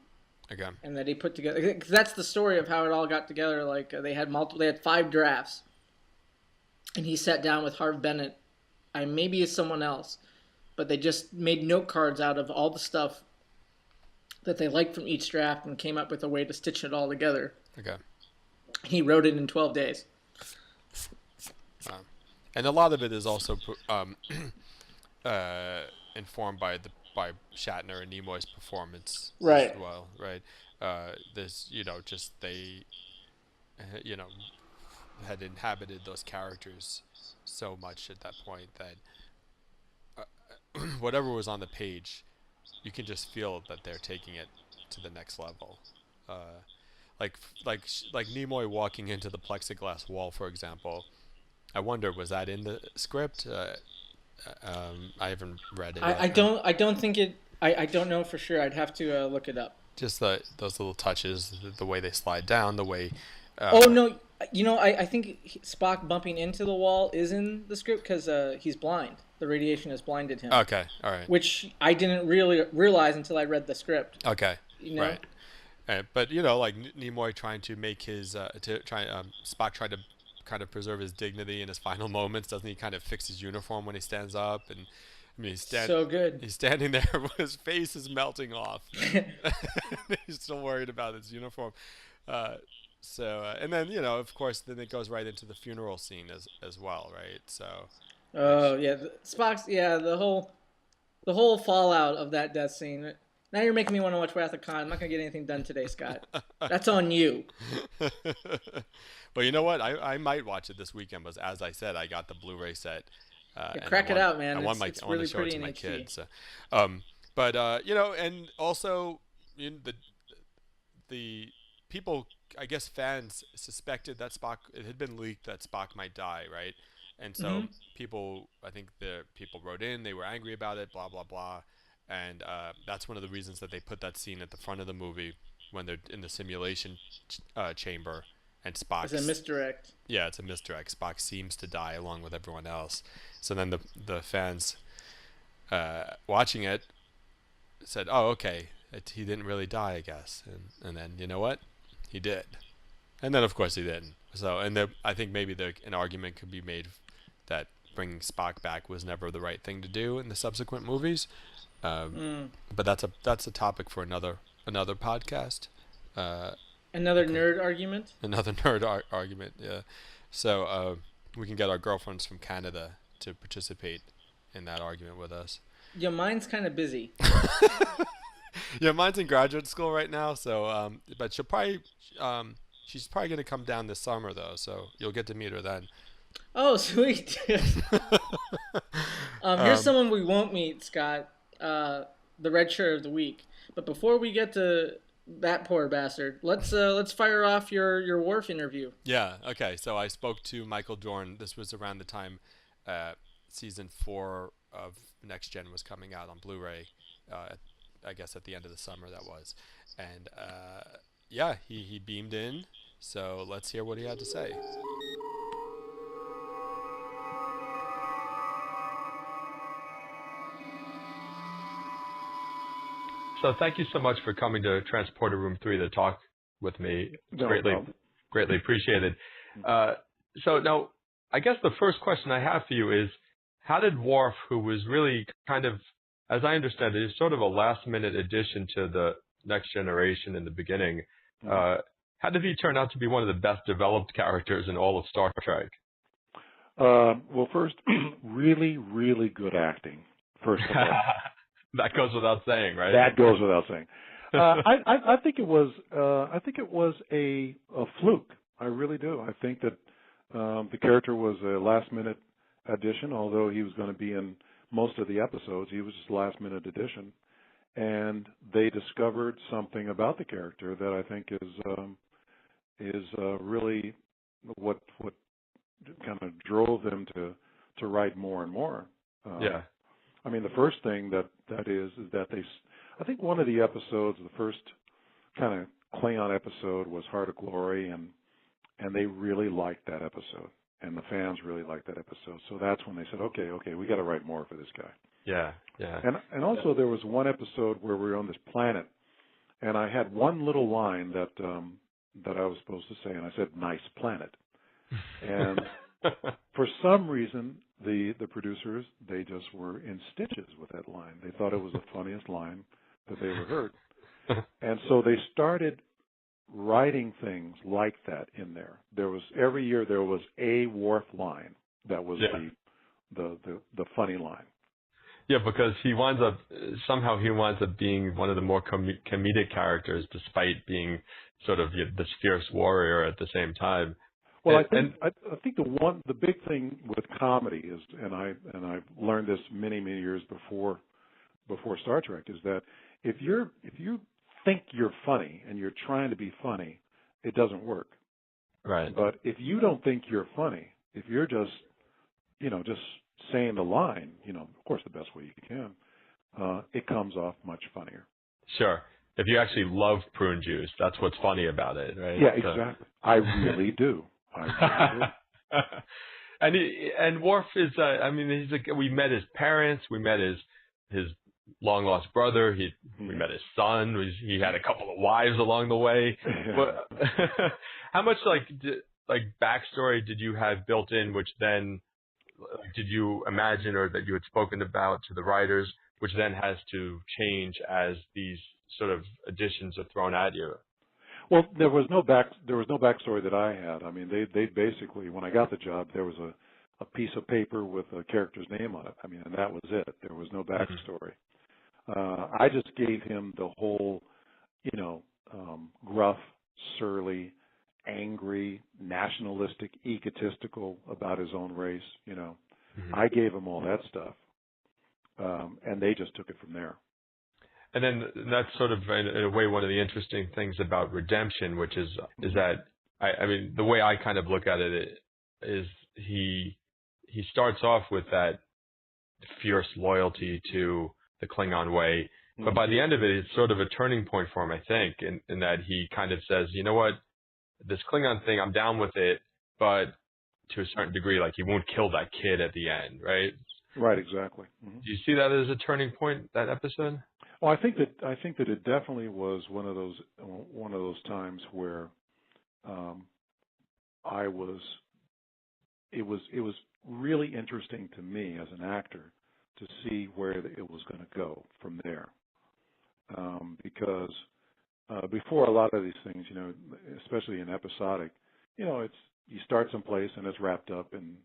Okay. And that he put together. Cause that's the story of how it all got together. Like they had 5 drafts, and he sat down with Harv Bennett. Maybe it's someone else, but they just made note cards out of all the stuff that they liked from each draft and came up with a way to stitch it all together. Okay. He wrote it in 12 days. And a lot of it is also informed by Shatner and Nimoy's performance, right? As well, right? There's just they, had inhabited those characters so much at that point that whatever was on the page, you can just feel that they're taking it to the next level. Like Nimoy walking into the plexiglass wall, for example. I wonder, was that in the script? I haven't read it. I don't think it. I don't know for sure. I'd have to look it up. Just those little touches, the way they slide down, the way. Oh no! I think Spock bumping into the wall is in the script because he's blind. The radiation has blinded him. Okay, all right. Which I didn't really realize until I read the script. Okay, right. But like Nimoy trying to make his Spock tried to kind of preserve his dignity in his final moments. Doesn't he kind of fix his uniform when he stands up? And I mean, so good. He's standing there, his face is melting off. He's still worried about his uniform. And then of course, then it goes right into the funeral scene as well, right? So. Oh yeah, Spock's the whole fallout of that death scene. Now you're making me want to watch Wrath of Khan. I'm not gonna get anything done today, Scott. That's on you. Well, you know what? I might watch it this weekend, but as I said, I got the Blu-ray set. Crack it out, man. I want to show it to my kids. So. And also, the people, I guess, fans suspected that it had been leaked that Spock might die, right? And so people wrote in, they were angry about it, blah blah blah, and that's one of the reasons that they put that scene at the front of the movie when they're in the simulation chamber. And Spock. It's a misdirect. Yeah, it's a misdirect. Spock seems to die along with everyone else. So then the fans watching it said, "Oh, okay, he didn't really die, I guess." And then you know what? He did. And then of course he didn't. So I think maybe an argument could be made that bringing Spock back was never the right thing to do in the subsequent movies. But that's a topic for another another podcast. Another nerd argument. Another nerd argument. Yeah. So we can get our girlfriends from Canada to participate in that argument with us. Yeah, mine's kind of busy. Yeah, mine's in graduate school right now. So, but she'll probably, she's probably going to come down this summer though. So you'll get to meet her then. Oh, sweet. Here's someone we won't meet, Scott. The red shirt of the week. But before we get to that poor bastard, let's fire off your Worf interview. Yeah. Okay. So I spoke to Michael Dorn. This was around the time season 4 of Next Gen was coming out on Blu-ray. I guess at the end of the summer that was, and yeah, he beamed in. So let's hear what he had to say. So thank you so much for coming to Transporter Room 3 to talk with me. Greatly appreciated. So now, I guess the first question I have for you is, how did Worf, who was really kind of, as I understand it, is sort of a last-minute addition to the Next Generation in the beginning, how did he turn out to be one of the best developed characters in all of Star Trek? Well, first, really, really good acting, first of all. That goes without saying, right? That goes without saying. I think it was a fluke. I really do. I think that the character was a last-minute addition, although he was going to be in most of the episodes. He was just a last-minute addition, and they discovered something about the character that I think is really what kind of drove them to write more and more. Yeah. I mean, the first thing that is that I think one of the episodes, the first kind of Klingon episode was Heart of Glory, and they really liked that episode, and the fans really liked that episode. So that's when they said, okay, we got to write more for this guy. Yeah. And also there was one episode where we were on this planet, and I had one little line that I was supposed to say, and I said, "Nice planet," and for some reason, the producers, they just were in stitches with that line. They thought it was the funniest line that they ever heard. And so they started writing things like that in there. Every year there was a Worf line that was the funny line. Yeah, because he winds up being one of the more comedic characters, despite being sort of this fierce warrior at the same time. Well, I think the big thing with comedy is, and I've learned this many years before Star Trek, is that if you think you're funny and you're trying to be funny, it doesn't work. Right. But if you don't think you're funny, if you're just saying the line, of course the best way you can, it comes off much funnier. Sure. If you actually love prune juice, that's what's funny about it, right? Yeah, exactly. I really do. And Worf is, we met his parents, we met his long lost brother, we met his son, he had a couple of wives along the way. But how much backstory did you have built in, which then did you imagine or that you had spoken about to the writers, which then has to change as these sort of additions are thrown at you? Well, there was no backstory that I had. I mean, they basically, when I got the job, there was a piece of paper with a character's name on it. I mean, and that was it. There was no backstory. I just gave him the whole, gruff, surly, angry, nationalistic, egotistical about his own race. I gave him all that stuff, and they just took it from there. And then that's sort of, in a way, one of the interesting things about redemption, which is that, I mean, the way I kind of look at it is he starts off with that fierce loyalty to the Klingon way, but by the end of it, it's sort of a turning point for him, I think, in that he kind of says, you know what, this Klingon thing, I'm down with it, but to a certain degree, like he won't kill that kid at the end, right? Right, exactly. Mm-hmm. Do you see that as a turning point, that episode? Well, I think that it definitely was one of those times where it was really interesting to me as an actor to see where it was going to go from there, because before a lot of these things, especially in episodic, you start someplace and it's wrapped up in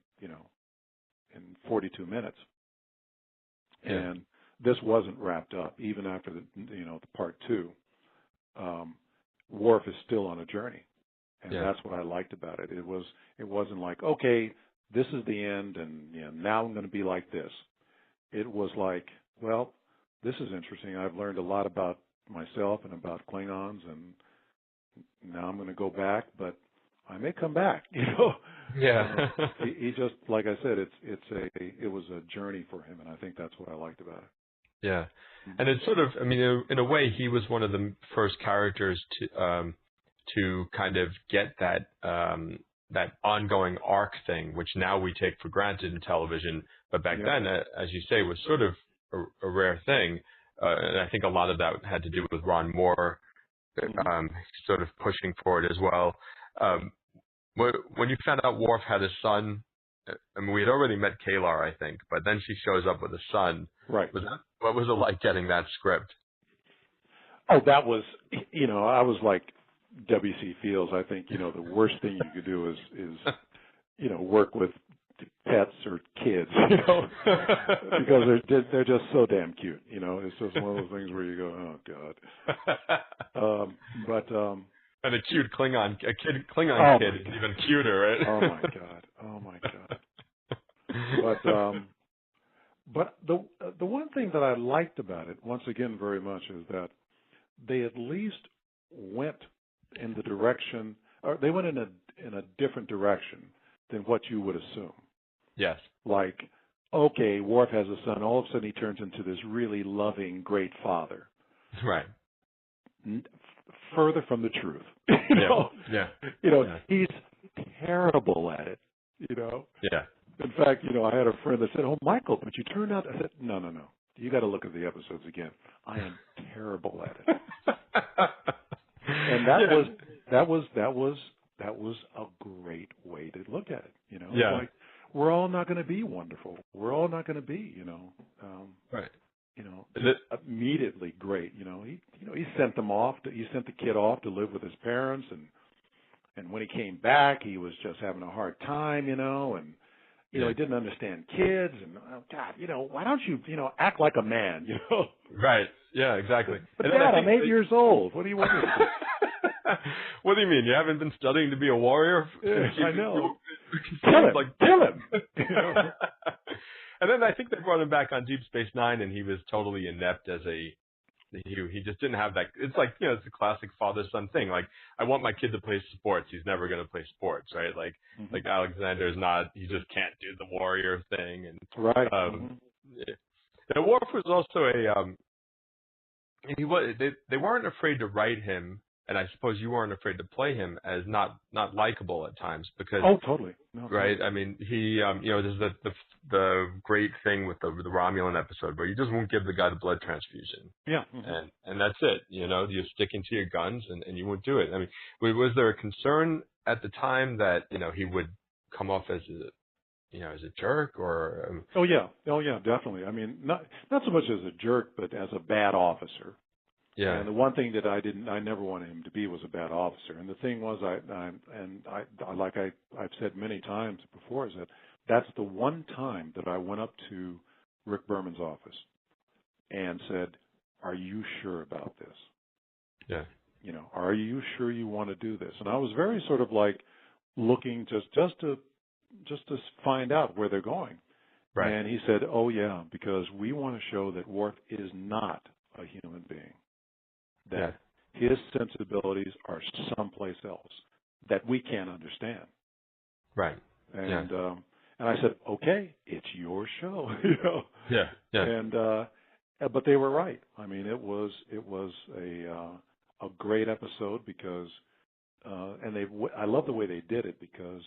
42 minutes. Yeah. And this wasn't wrapped up even after the part 2. Worf is still on a journey, and that's what I liked about it. It wasn't like, okay, this is the end, and now I'm going to be like this. It was like, well, this is interesting. I've learned a lot about myself and about Klingons, and now I'm going to go back, but I may come back. Yeah. He just, like I said, it was a journey for him, and I think that's what I liked about it. Yeah, and it's sort of, I mean, in a way, he was one of the first characters to kind of get that that ongoing arc thing, which now we take for granted in television, but back then, as you say, was sort of a rare thing, and I think a lot of that had to do with Ron Moore sort of pushing for it as well. When you found out Worf had a son, I mean, we had already met Kalar, I think, but then she shows up with a son. Right. What was it like getting that script? Oh, that was, I was like W.C. Fields. I think, the worst thing you could do is work with pets or kids, because they're just so damn cute. It's just one of those things where you go, oh God. And a cute Klingon kid is even cuter, right? Oh my God. But the one thing that I liked about it, once again, very much, is that they at least went in the direction, or they went in a different direction than what you would assume. Yes. Like, okay, Worf has a son. All of a sudden, he turns into this really loving, great father. Right. Further from the truth. He's terrible at it. Yeah. In fact, I had a friend that said, "Oh, Michael, but you turned out." I said, "No. You got to look at the episodes again. I am terrible at it." And that was a great way to look at it. Like, we're all not going to be wonderful. We're all not going to be, right. Immediately great. He sent them off. He sent the kid off to live with his parents, and when he came back, he was just having a hard time, and he didn't understand kids, and God, why don't you, act like a man, Right. Yeah, exactly. But Dad, I'm 8 years old. What do you want me to do? What do you mean? You haven't been studying to be a warrior? Yes, I know. Kill him. And then I think they brought him back on Deep Space Nine, and he was totally inept he just didn't have that. It's like, it's a classic father-son thing. Like, I want my kid to play sports. He's never going to play sports, right? Like, like Alexander's not, he just can't do the warrior thing. And, right. Now, Worf was also they weren't afraid to write him, and I suppose you weren't afraid to play him as not likable at times, because totally. No, right. I mean, he there's the great thing with the Romulan episode where you just won't give the guy the blood transfusion. Yeah. And that's it. You're sticking to your guns, and you won't do it. I mean, was there a concern at the time that he would come off as a jerk, or? Oh yeah, definitely. I mean, not so much as a jerk, but as a bad officer. Yeah. And the one thing that I never wanted him to be was a bad officer. And the thing was, I've said many times before, is that that's the one time that I went up to Rick Berman's office and said, "Are you sure about this? Yeah. Are you sure you want to do this?" And I was very sort of like looking just to find out where they're going. Right. And he said, "Oh yeah, because we want to show that Worf is not a human being. That his sensibilities are someplace else that we can't understand." Right. And and I said, "Okay, it's your show." Yeah. Yeah. And but they were right. I mean, it was a great episode because and I love the way they did it, because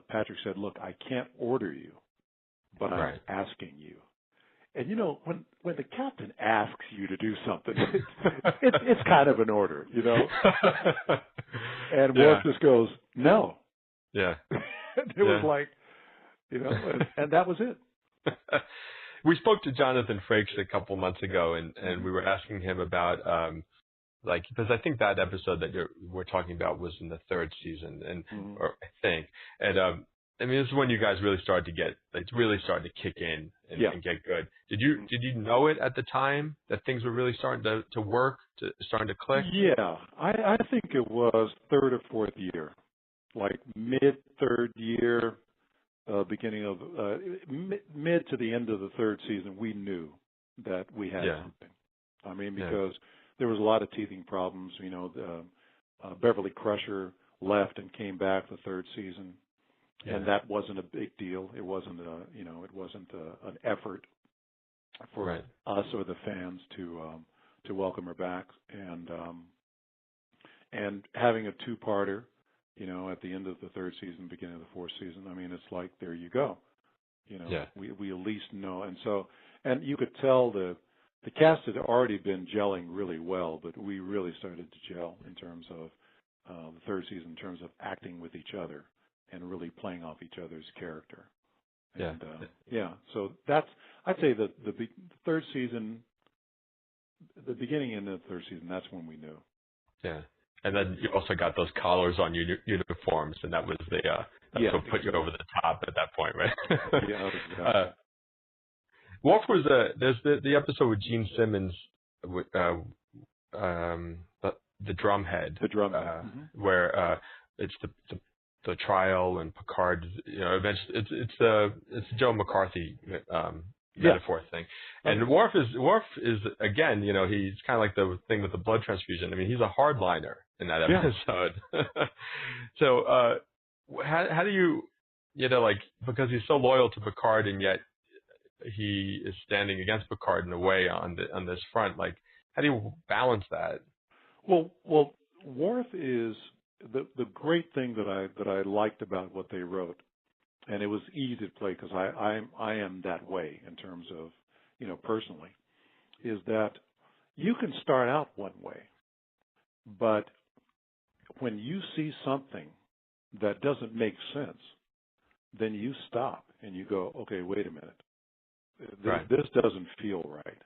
Patrick said, "Look, I can't order you, but I'm asking you." And when the captain asks you to do something, it's kind of an order, And Worf just goes, "No." Yeah. It was like, and that was it. We spoke to Jonathan Frakes a couple months ago, and we were asking him about like, because I think that episode that we're talking about was in the third season, and or I think, and I mean, this is when you guys really started to get, like, really started to kick in and get good. Did you know it at the time that things were really starting to work, starting to click? Yeah, I think it was third or fourth year, like mid third year, beginning of mid to the end of the third season. We knew that we had something. I mean, because there was a lot of teething problems. You know, Beverly Crusher left and came back the third season. And that wasn't a big deal. It wasn't an effort for us or the fans to welcome her back. And having a two-parter, you know, at the end of the third season, beginning of the fourth season, I mean, it's like, there you go. You know, we at least know. And you could tell the cast had already been gelling really well, but we really started to gel in terms of the third season, in terms of acting with each other and really playing off each other's character. And, so that's, I'd say the third season, the beginning and the third season, that's when we knew. Yeah. And then you also got those collars on your uniforms, and that was that's what put you over the top at that point, right? Yeah, exactly. Worf was there's the episode with Gene Simmons, the drumhead. The drumhead. Where it's the trial, and Picard, you know, eventually it's a Joe McCarthy metaphor thing. And Worf is again, you know, he's kind of like the thing with the blood transfusion. I mean, he's a hardliner in that episode. So how do you know, like, because he's so loyal to Picard and yet he is standing against Picard in a way on this front, like, how do you balance that? Well, Worf is the great thing that I liked about what they wrote, and it was easy to play because I am that way in terms of, you know, personally, is that you can start out one way, but when you see something that doesn't make sense, then you stop and you go, okay, wait a minute, this doesn't feel right,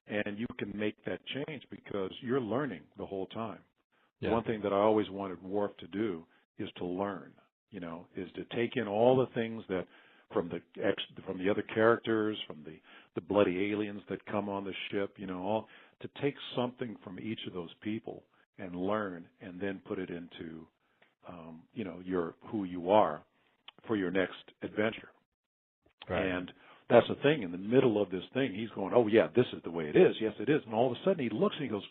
and you can make that change because you're learning the whole time. Yeah. One thing that I always wanted Worf to do is to learn, you know, is to take in all the things that from the other characters, from the bloody aliens that come on the ship, you know, all to take something from each of those people and learn, and then put it into, you know, who you are for your next adventure. Right. And that's the thing. In the middle of this thing, he's going, "Oh yeah, this is the way it is. Yes, it is." And all of a sudden, he looks and he goes,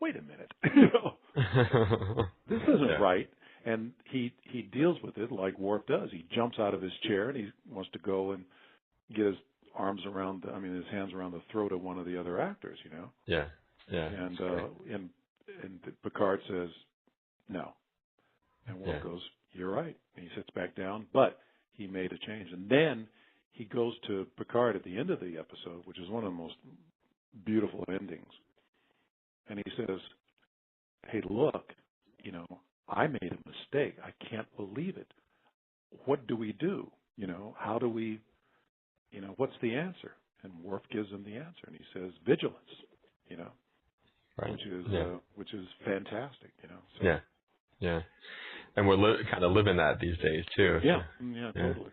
"Wait a minute, you know, this isn't right." And he deals with it like Worf does. He jumps out of his chair and he wants to go and get his hands around the throat of one of the other actors, you know. Yeah, yeah. And Picard says, "No," and Worf goes, "You're right." And he sits back down, but he made a change. And then he goes to Picard at the end of the episode, which is one of the most beautiful endings. And he says, "Hey, look, you know, I made a mistake. I can't believe it. What do we do? You know, how do we, you know, what's the answer?" And Worf gives him the answer, and he says, "Vigilance," you know, which is fantastic, you know. So. Yeah. And we're kind of living that these days too. Yeah, totally.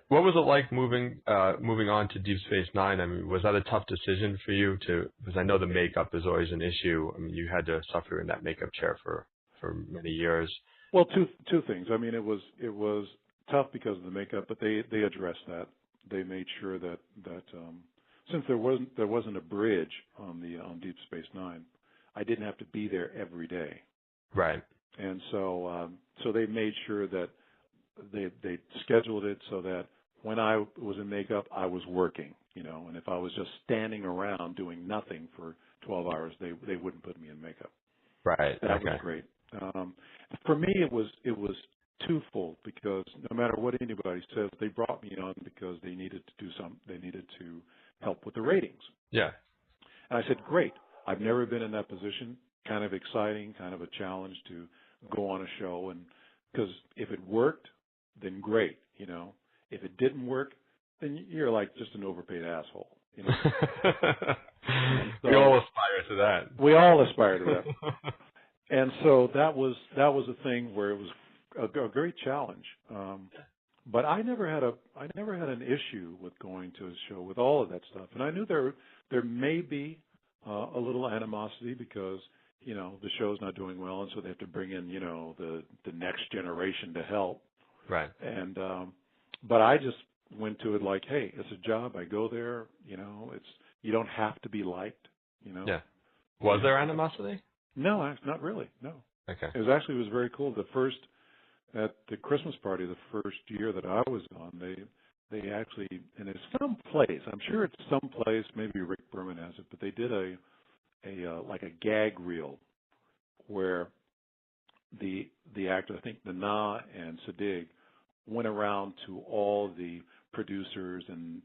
What was it like moving on to Deep Space Nine? I mean, was that a tough decision for you because I know the makeup is always an issue. I mean, you had to suffer in that makeup chair for many years. Well, two things. I mean, it was tough because of the makeup, but they addressed that. They made sure that since there wasn't a bridge on Deep Space Nine, I didn't have to be there every day. Right. And so they made sure that they scheduled it so that when I was in makeup, I was working, you know, and if I was just standing around doing nothing for 12 hours, they wouldn't put me in makeup. Right. That was great. For me, it was twofold because no matter what anybody says, they brought me on because they needed to do they needed to help with the ratings. Yeah. And I said, great. I've never been in that position. Kind of exciting, kind of a challenge to go on a show, and because if it worked, then great, you know. If it didn't work, then you're like just an overpaid asshole, You know? So we all aspire to that. We all aspire to that. And so that was a thing where it was a great challenge. But I never had an issue with going to a show with all of that stuff. And I knew there may be a little animosity because, you know, the show's not doing well, and so they have to bring in, you know, the next generation to help. Right. And but I just went to it like, hey, it's a job. I go there. You know, you don't have to be liked. You know. Yeah. Was there animosity? No, not really. No. Okay. It was very cool. At the Christmas party, the first year that I was on, they actually, and it's some place, I'm sure it's some place, maybe Rick Berman has it, but they did like a gag reel where the actor, I think Nana and Sadig, went around to all the producers and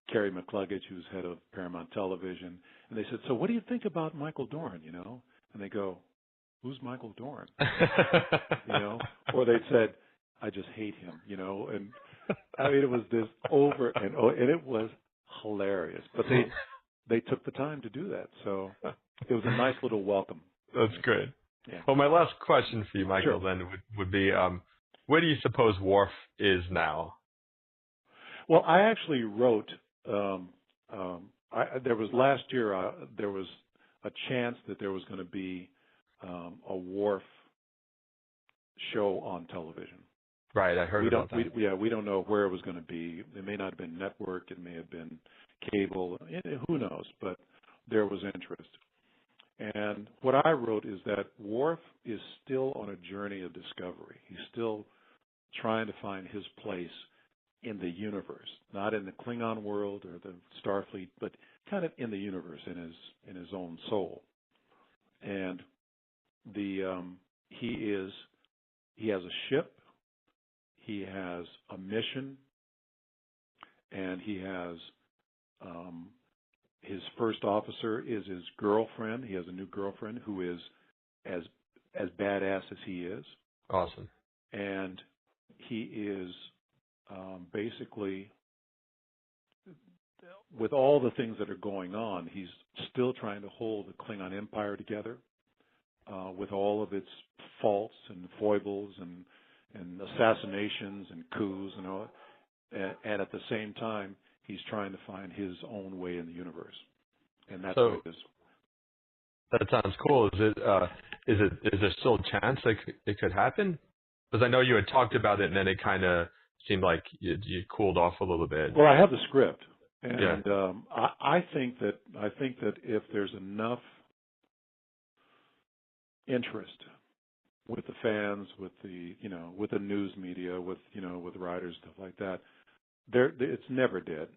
Carrie McCluggage, who's head of Paramount Television, and they said, so what do you think about Michael Dorn, you know? And they go, who's Michael Dorn? You know? Or they said, I just hate him, you know? And I mean, it was this over and it was hilarious. But they took the time to do that. So it was a nice little welcome. That's great. Yeah. Well, my last question for you, Michael, Sure. then would be, where do you suppose Worf is now? Well, I actually wrote, there was last year, there was a chance that there was going to be a Worf show on television. Right, I heard about that. We don't know where it was going to be. It may not have been network. It may have been cable. Who knows? But there was interest. And what I wrote is that Worf is still on a journey of discovery. He's still trying to find his place in the universe, not in the Klingon world or the Starfleet, but kind of in the universe, in his own soul. And he has a ship, he has a mission, and he has his first officer is his girlfriend. He has a new girlfriend who is as badass as he is. Awesome. And he is basically, with all the things that are going on, he's still trying to hold the Klingon Empire together with all of its faults and foibles and assassinations and coups and all. And at the same time, he's trying to find his own way in the universe, and that's what it is. That sounds cool. Is there still a chance it could happen? Because I know you had talked about it, and then it kind of seemed like you cooled off a little bit. Well, I have the script, and yeah. I think that if there's enough interest with the fans, with the news media, with writers, stuff like that, it's never dead.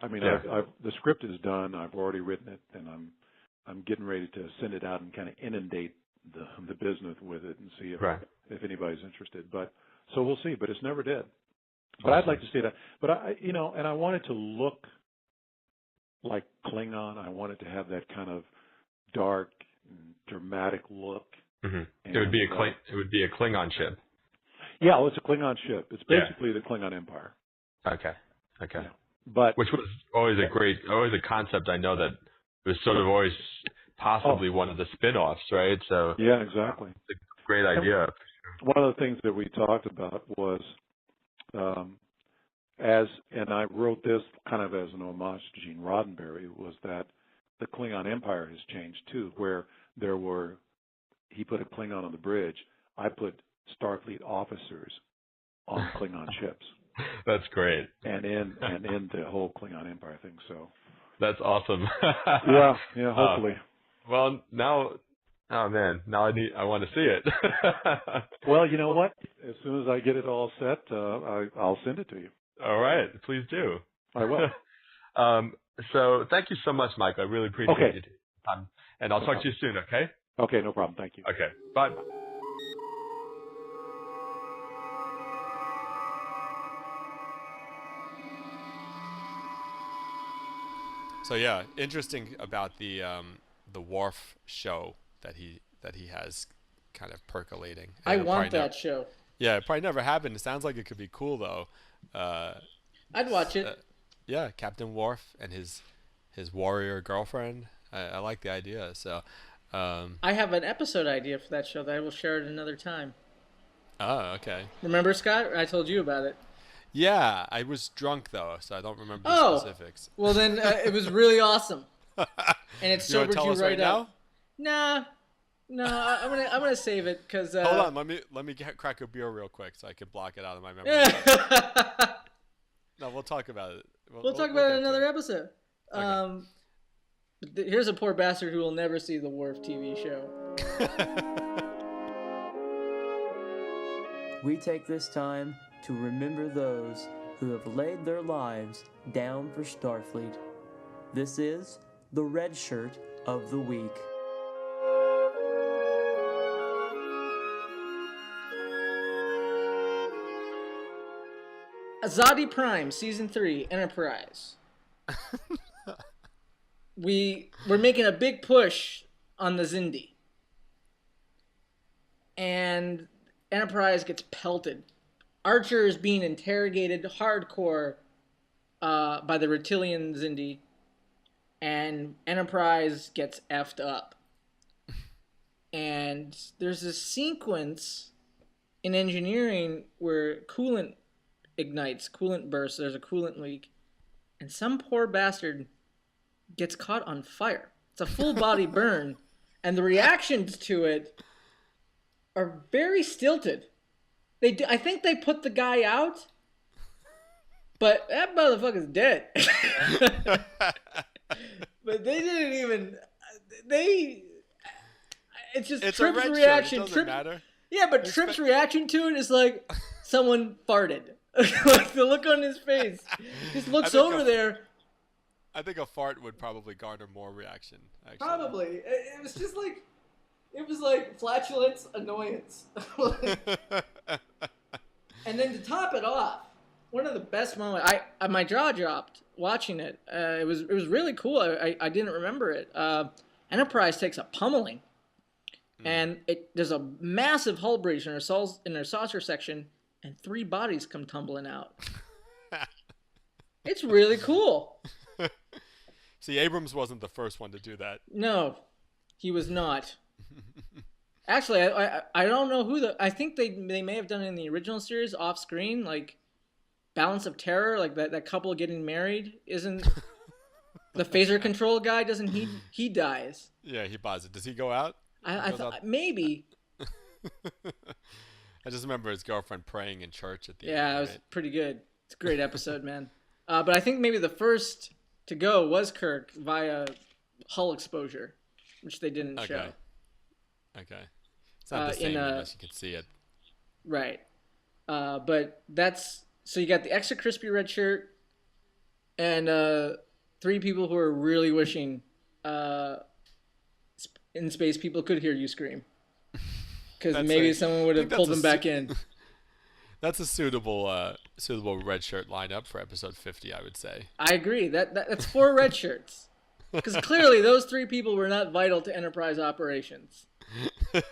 I mean, yeah. The script is done. I've already written it, and I'm getting ready to send it out and kind of inundate the business with it and see if anybody's interested. But so we'll see. But it's never dead. But awesome. I'd like to see that. But I want it to look like Klingon. I want it to have that kind of dark, dramatic look. Mm-hmm. It would be a Klingon ship. Yeah, well, it's a Klingon ship. It's basically the Klingon Empire. Okay. Yeah. But which was always a concept. I know that was sort of always possibly one of the spin-offs, right? So yeah, exactly. It's a great idea. One of the things that we talked about was, and I wrote this kind of as an homage to Gene Roddenberry, was that the Klingon Empire has changed too, where he put a Klingon on the bridge. I put Starfleet officers on Klingon ships. That's great. And in the whole Klingon Empire thing. So that's awesome. yeah, hopefully. Well, now, oh man, now I want to see it. Well, you know what? As soon as I get it all set, I'll send it to you. All right, please do. I will. So thank you so much, Mike. I really appreciate your time, and I'll talk to you soon. Okay. Okay, no problem. Thank you. Okay. Bye. So yeah, interesting about the Worf show that he has kind of percolating. I want that show. Yeah, it probably never happened. It sounds like it could be cool though. I'd watch it. yeah, Captain Worf and his warrior girlfriend. I like the idea. So, I have an episode idea for that show that I will share at another time. Oh, okay. Remember, Scott? I told you about it. Yeah, I was drunk though, so I don't remember the specifics. Well, then it was really awesome, and it sobered you right up. Nah, I'm gonna save it because. Hold on, let me crack a beer real quick so I can block it out of my memory. No, we'll talk about it. We'll talk about it in another episode. Okay. Here's a poor bastard who will never see the Worf TV show. We take this time to remember those who have laid their lives down for Starfleet. This is the Red Shirt of the Week. Azadi Prime, Season 3, Enterprise. We're making a big push on the Xindi. And Enterprise gets pelted. Archer is being interrogated hardcore by the Reptilian Xindi. And Enterprise gets effed up. And there's a sequence in engineering where coolant ignites, coolant bursts, there's a coolant leak. And some poor bastard gets caught on fire. It's a full body burn. And the reactions to it are very stilted. I think they put the guy out, but that motherfucker's dead. But they didn't even. It's just Trip's reaction. It doesn't matter. Yeah, but Trip's reaction to it is like someone farted. Like the look on his face. Just looks over there. I think a fart would probably garner more reaction. Actually. Probably. It was just like. It was like flatulence, annoyance. And then to top it off, one of the best moments, my jaw dropped watching it. It was really cool. I didn't remember it. Enterprise takes a pummeling, and there's a massive hull breach in their saucer section, and 3 bodies come tumbling out. It's really cool. See, Abrams wasn't the first one to do that. No, he was not. Actually, I don't know who I think they may have done it in the original series off screen, like Balance of Terror, like that couple getting married isn't the phaser control guy, doesn't he dies. Yeah, he buys it. Does he go out? I thought maybe. I just remember his girlfriend praying in church at the end. Yeah, it was pretty good. It's a great episode, man. But I think maybe the first to go was Kirk via hull exposure, which they didn't show. Okay. It's not the same unless you can see it. Right. But that's... So you got the extra crispy red shirt and 3 people who are really wishing in space people could hear you scream. Because maybe someone would have pulled them back in. That's a suitable red shirt lineup for episode 50, I would say. I agree. That's 4 red shirts. Because clearly those 3 people were not vital to Enterprise operations.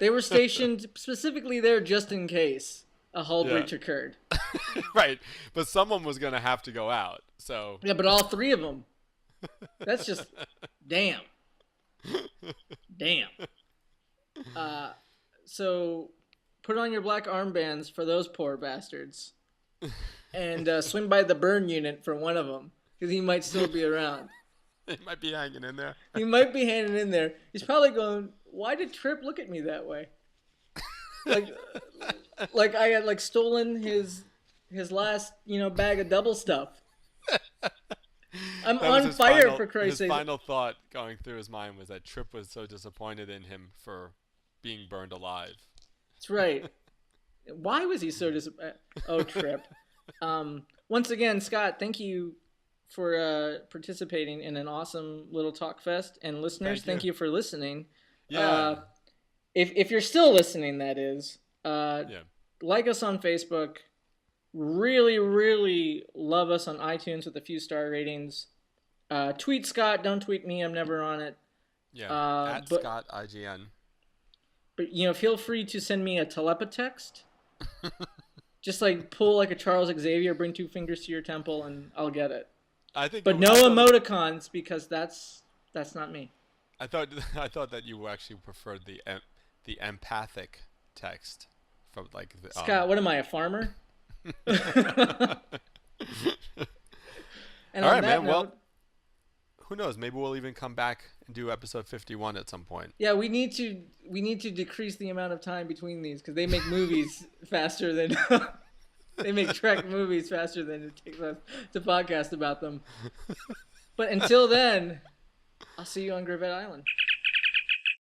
They were stationed specifically there just in case a hull breach occurred. Right, but someone was going to have to go out. So yeah, but all 3 of them. That's just damn. So put on your black armbands for those poor bastards, and swing by the burn unit for one of them because he might still be around. He might be hanging in there. He might be hanging in there. He's probably going, why did Trip look at me that way? Like I had stolen his last, bag of double stuff. I'm on fire, for Christ's sake. His final thought going through his mind was that Trip was so disappointed in him for being burned alive. That's right. Why was he so disappointed? Oh, Trip. Once again, Scott, thank you for participating in an awesome little talk fest, and listeners, thank you for listening. Yeah. If you're still listening, that is, like us on Facebook. Really, really love us on iTunes with a few star ratings. Tweet Scott, don't tweet me. I'm never on it. Yeah. At Scott IGN. But feel free to send me a telepatext. Just pull like a Charles Xavier, bring 2 fingers to your temple, and I'll get it. But no emoticons because that's not me. I thought that you actually preferred the empathic text from like Scott. What am I, a farmer? And all right, man. Well, who knows? Maybe we'll even come back and do episode 51 at some point. Yeah, we need to decrease the amount of time between these because they make movies faster than they make Trek movies faster than it takes us to podcast about them. But until then, I'll see you on Grivet Island.